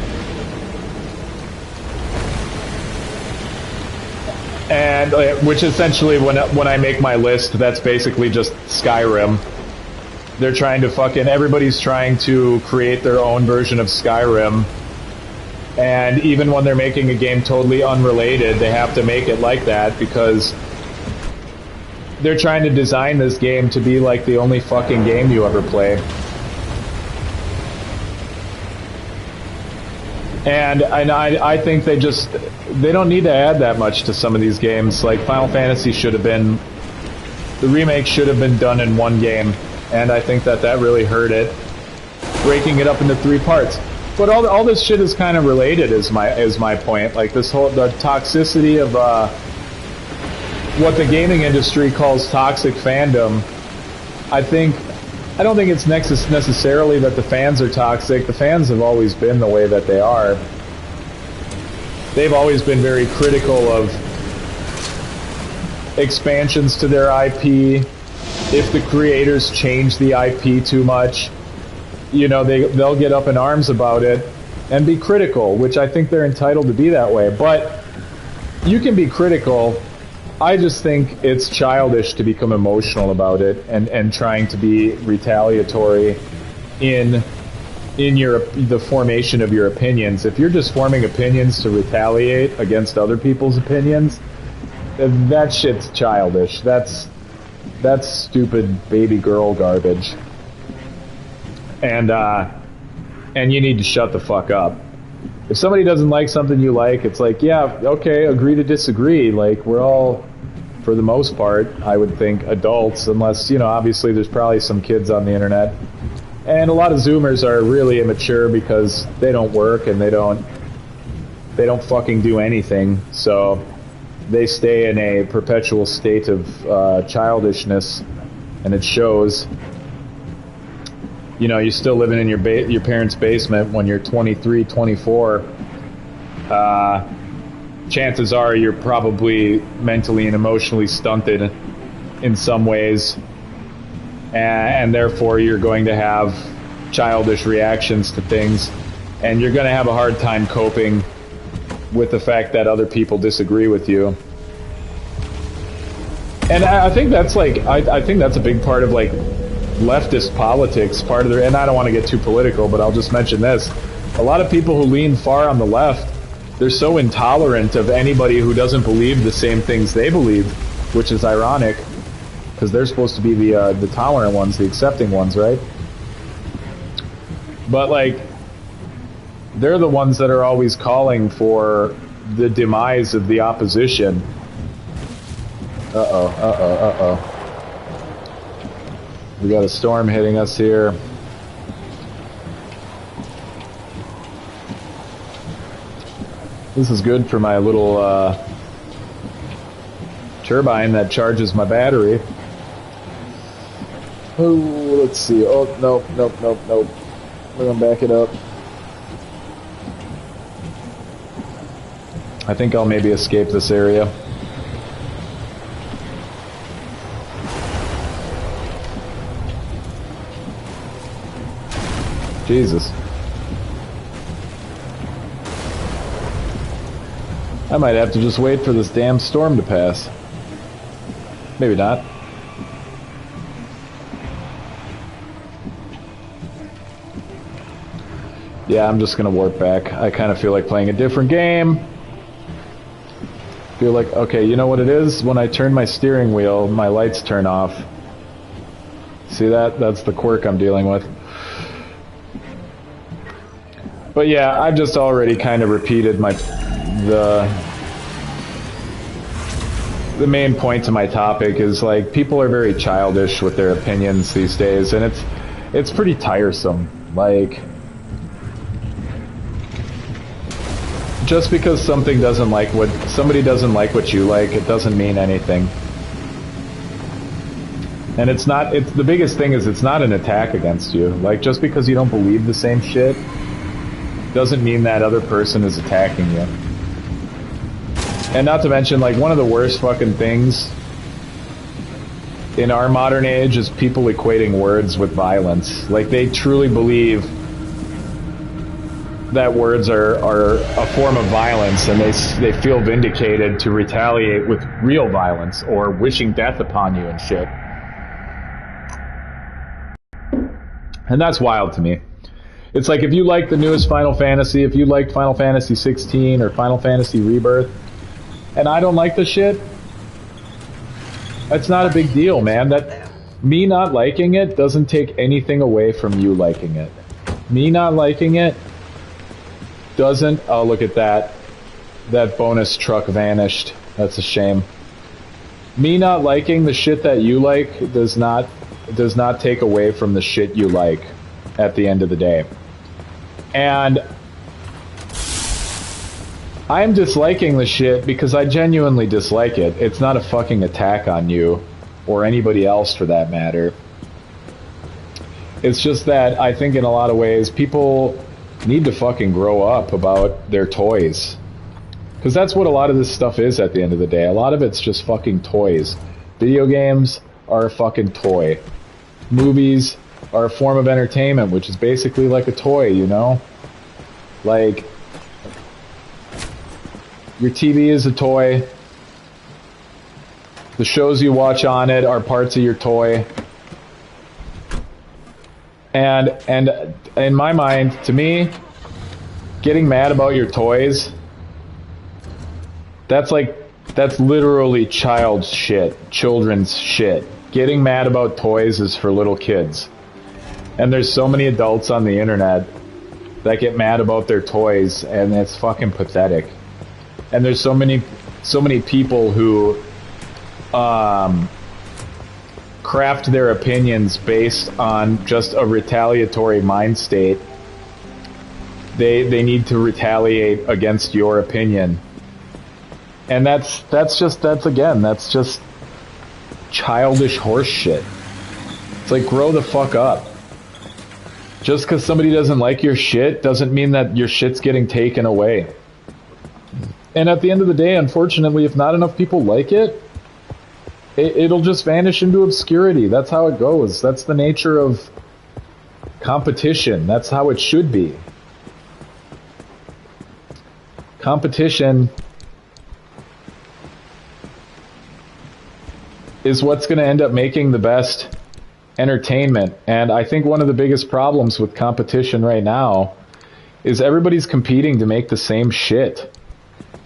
Speaker 1: And which essentially, when I make my list, that's basically just Skyrim. They're trying to everybody's trying to create their own version of Skyrim. And even when they're making a game totally unrelated, they have to make it like that because they're trying to design this game to be like the only fucking game you ever play. And I think they don't need to add that much to some of these games. Like Final Fantasy the remake should have been done in one game, and I think that really hurt it, breaking it up into 3 parts. But all this shit is kind of related, is my point. Like the toxicity of what the gaming industry calls toxic fandom. I don't think it's necessarily that the fans are toxic. The fans have always been the way that they are. They've always been very critical of expansions to their IP. If the creators change the IP too much, you know, they'll get up in arms about it and be critical, which I think they're entitled to be that way. But you can be critical. I just think it's childish to become emotional about it and trying to be retaliatory in the formation of your opinions. If you're just forming opinions to retaliate against other people's opinions, that shit's childish. That's stupid baby girl garbage. And you need to shut the fuck up. If somebody doesn't like something you like, it's like, yeah, okay, agree to disagree. Like, we're all, for the most part, I would think, adults, unless, you know, obviously there's probably some kids on the internet. And a lot of Zoomers are really immature because they don't work and they don't fucking do anything. So they stay in a perpetual state of childishness, and it shows. You know, you're still living in your parents' basement when you're 23, 24. Chances are you're probably mentally and emotionally stunted in some ways, and therefore you're going to have childish reactions to things, and you're going to have a hard time coping with the fact that other people disagree with you. And I think that's I think that's a big part of like leftist politics, part of their, and I don't want to get too political, but I'll just mention this. A lot of people who lean far on the left, they're so intolerant of anybody who doesn't believe the same things they believe, which is ironic, because they're supposed to be the tolerant ones, the accepting ones, right? But like, they're the ones that are always calling for the demise of the opposition. Uh-oh. We got a storm hitting us here. This is good for my little turbine that charges my battery. Oh, let's see. Oh, nope. We're gonna back it up. I think I'll maybe escape this area. Jesus. I might have to just wait for this damn storm to pass. Maybe not. Yeah, I'm just gonna warp back. I kind of feel like playing a different game. Feel like, okay, you know what it is? When I turn my steering wheel, my lights turn off. See that? That's the quirk I'm dealing with. But yeah, I've just already kind of repeated the main point to my topic is like people are very childish with their opinions these days, and it's pretty tiresome. Like, just because somebody doesn't like what you like, it doesn't mean anything. And the biggest thing is it's not an attack against you. Like, just because you don't believe the same shit doesn't mean that other person is attacking you. And not to mention, like, one of the worst fucking things in our modern age is people equating words with violence. Like, they truly believe that words are a form of violence, and they feel vindicated to retaliate with real violence or wishing death upon you and shit. And that's wild to me. It's like, if you like the newest Final Fantasy, if you liked Final Fantasy 16 or Final Fantasy Rebirth, and I don't like the shit, that's not a big deal, man. That me not liking it doesn't take anything away from you liking it. Me not liking it doesn't... Oh, look at that. That bonus truck vanished. That's a shame. Me not liking the shit that you like does not take away from the shit you like at the end of the day. And I'm disliking the shit because I genuinely dislike it. It's not a fucking attack on you, or anybody else for that matter. It's just that I think in a lot of ways people need to fucking grow up about their toys. Because that's what a lot of this stuff is at the end of the day. A lot of it's just fucking toys. Video games are a fucking toy. Movies are a form of entertainment, which is basically like a toy, you know? Like, your TV is a toy. The shows you watch on it are parts of your toy. And in my mind, to me, getting mad about your toys, that's literally child's shit, children's shit. Getting mad about toys is for little kids. And there's so many adults on the internet that get mad about their toys, and it's fucking pathetic. And there's so many people who craft their opinions based on just a retaliatory mind state. They need to retaliate against your opinion. And that's just childish horse shit. It's like, grow the fuck up. Just because somebody doesn't like your shit doesn't mean that your shit's getting taken away. And at the end of the day, unfortunately, if not enough people like it, it'll just vanish into obscurity. That's how it goes. That's the nature of competition. That's how it should be. Competition is what's going to end up making the best entertainment. And I think one of the biggest problems with competition right now is everybody's competing to make the same shit.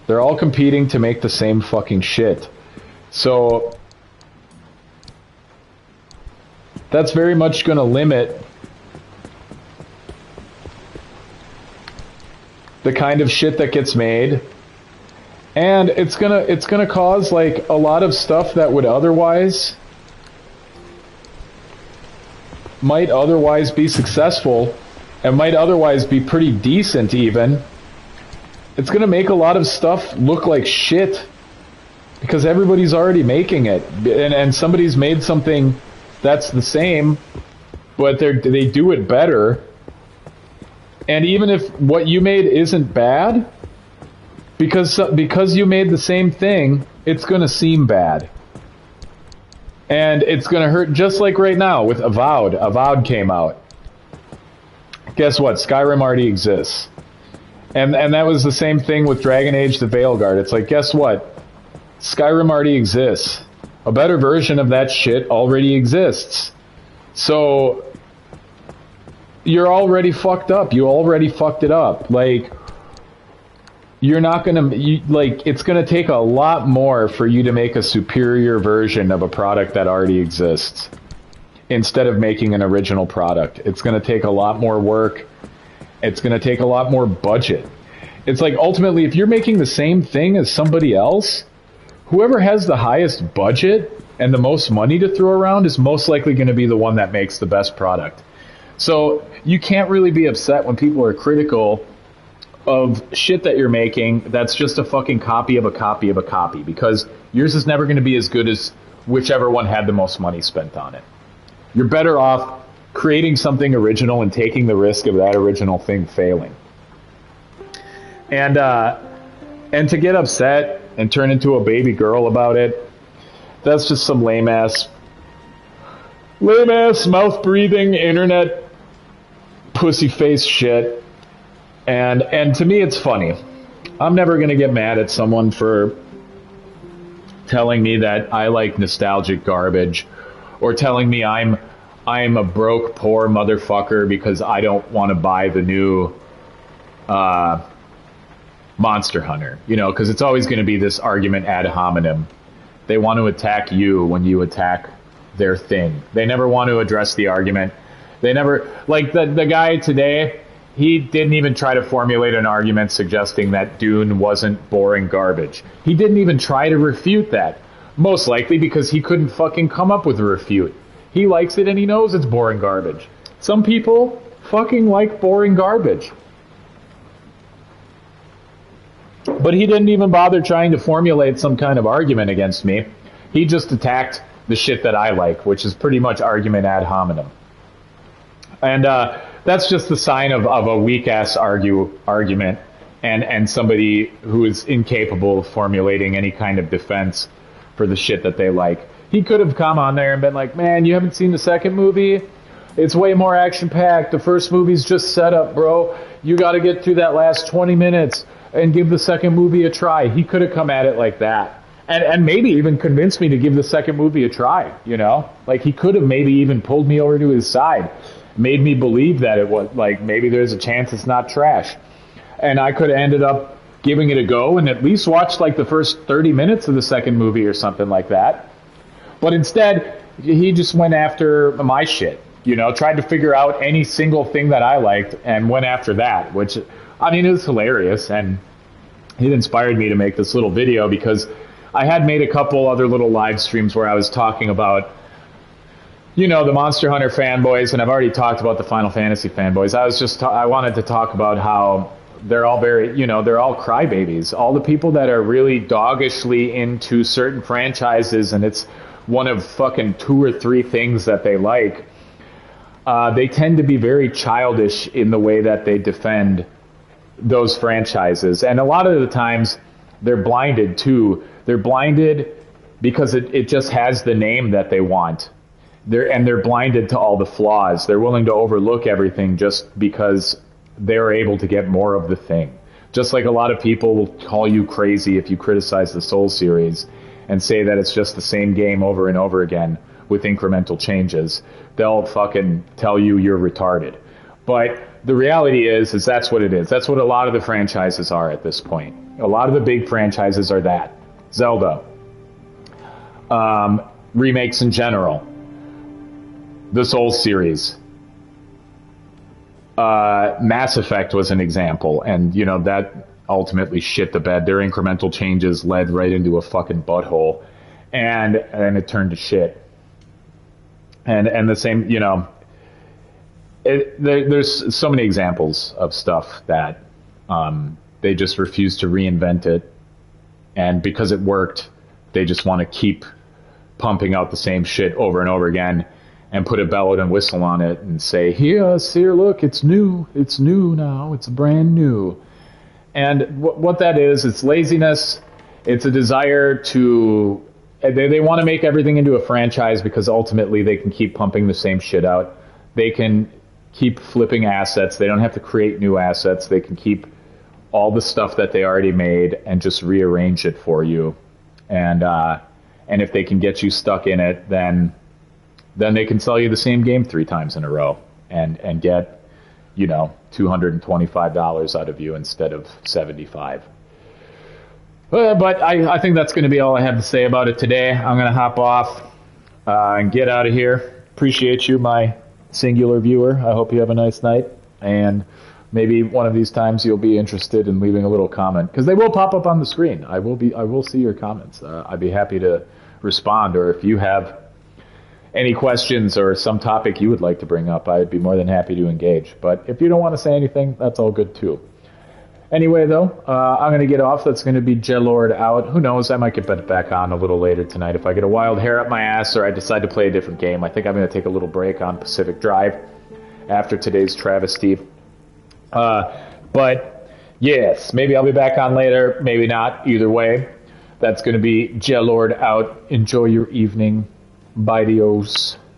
Speaker 1: They're all competing to make the same fucking shit. So that's very much going to limit the kind of shit that gets made. And it's gonna cause, like, a lot of stuff that might otherwise be successful and might otherwise be pretty decent even. It's gonna make a lot of stuff look like shit because everybody's already making it, and somebody's made something that's the same, but they do it better. And even if what you made isn't bad, because you made the same thing, it's going to seem bad. And it's going to hurt, just like right now with Avowed. Avowed came out. Guess what? Skyrim already exists. And that was the same thing with Dragon Age the Veilguard. It's like, guess what? Skyrim already exists. A better version of that shit already exists. So you're already fucked up. You already fucked it up. Like, you're not gonna, it's gonna take a lot more for you to make a superior version of a product that already exists instead of making an original product. It's gonna take a lot more work, It's going to take a lot more budget. It's like, ultimately, if you're making the same thing as somebody else, whoever has the highest budget and the most money to throw around is most likely going to be the one that makes the best product. So you can't really be upset when people are critical of shit that you're making that's just a fucking copy of a copy of a copy, because yours is never going to be as good as whichever one had the most money spent on it. You're better off creating something original and taking the risk of that original thing failing. And to get upset and turn into a baby girl about it, that's just some lame ass mouth breathing internet pussy face shit. And to me, it's funny. I'm never going to get mad at someone for telling me that I like nostalgic garbage, or telling me I'm a broke, poor motherfucker because I don't want to buy the new Monster Hunter. You know, because it's always going to be this argument ad hominem. They want to attack you when you attack their thing. They never want to address the argument. They never, like the guy today, he didn't even try to formulate an argument suggesting that Dune wasn't boring garbage. He didn't even try to refute that. Most likely because he couldn't fucking come up with a refute. He likes it and he knows it's boring garbage. Some people fucking like boring garbage. But he didn't even bother trying to formulate some kind of argument against me. He just attacked the shit that I like, which is pretty much argument ad hominem. And that's just the sign of a weak-ass argument and somebody who is incapable of formulating any kind of defense for the shit that they like. He could have come on there and been like, man, you haven't seen the second movie? It's way more action-packed. The first movie's just setup, bro. You got to get through that last 20 minutes and give the second movie a try. He could have come at it like that. And maybe even convinced me to give the second movie a try, you know? Like, he could have maybe even pulled me over to his side, made me believe that it was, like, maybe there's a chance it's not trash. And I could have ended up giving it a go and at least watched, like, the first 30 minutes of the second movie or something like that. But instead, he just went after my shit, you know, tried to figure out any single thing that I liked and went after that, which, I mean, it was hilarious. And it inspired me to make this little video because I had made a couple other little live streams where I was talking about, you know, the Monster Hunter fanboys, and I've already talked about the Final Fantasy fanboys. I wanted to talk about how they're all very, you know, they're all crybabies. All the people that are really doggishly into certain franchises, and it's one of fucking 2 or 3 things that they like, they tend to be very childish in the way that they defend those franchises. And a lot of the times, they're blinded too. They're blinded because it just has the name that they want. They're blinded to all the flaws. They're willing to overlook everything just because they're able to get more of the thing. Just like a lot of people will call you crazy if you criticize the Soul series and say that it's just the same game over and over again with incremental changes. They'll fucking tell you you're retarded. But the reality is that's what it is. That's what a lot of the franchises are at this point. A lot of the big franchises are that. Zelda. Remakes in general. The Soul series. Mass Effect was an example, and, you know, that ultimately shit the bed. Their incremental changes led right into a fucking butthole, and it turned to shit. And the same, you know, there's so many examples of stuff that they just refuse to reinvent it, and because it worked, they just want to keep pumping out the same shit over and over again and put a bellow and whistle on it and say, here, look, it's new now, it's brand new. And what that is, it's laziness, it's a desire to, they want to make everything into a franchise because ultimately they can keep pumping the same shit out. They can keep flipping assets, they don't have to create new assets, they can keep all the stuff that they already made and just rearrange it for you. And if they can get you stuck in it, then they can sell you the same game 3 times in a row and get, you know, $225 out of you instead of $75. But I think that's going to be all I have to say about it today. I'm going to hop off and get out of here. Appreciate you, my singular viewer. I hope you have a nice night, and maybe one of these times you'll be interested in leaving a little comment, because they will pop up on the screen. I will see your comments. I'd be happy to respond, or if you have any questions or some topic you would like to bring up, I'd be more than happy to engage. But if you don't want to say anything, that's all good too. Anyway, though, I'm going to get off. That's going to be Jelord out. Who knows? I might get back on a little later tonight if I get a wild hair up my ass or I decide to play a different game. I think I'm going to take a little break on Pacific Drive after today's travesty. But, yes, maybe I'll be back on later. Maybe not. Either way, that's going to be Jelord out. Enjoy your evening. Bye, Dios.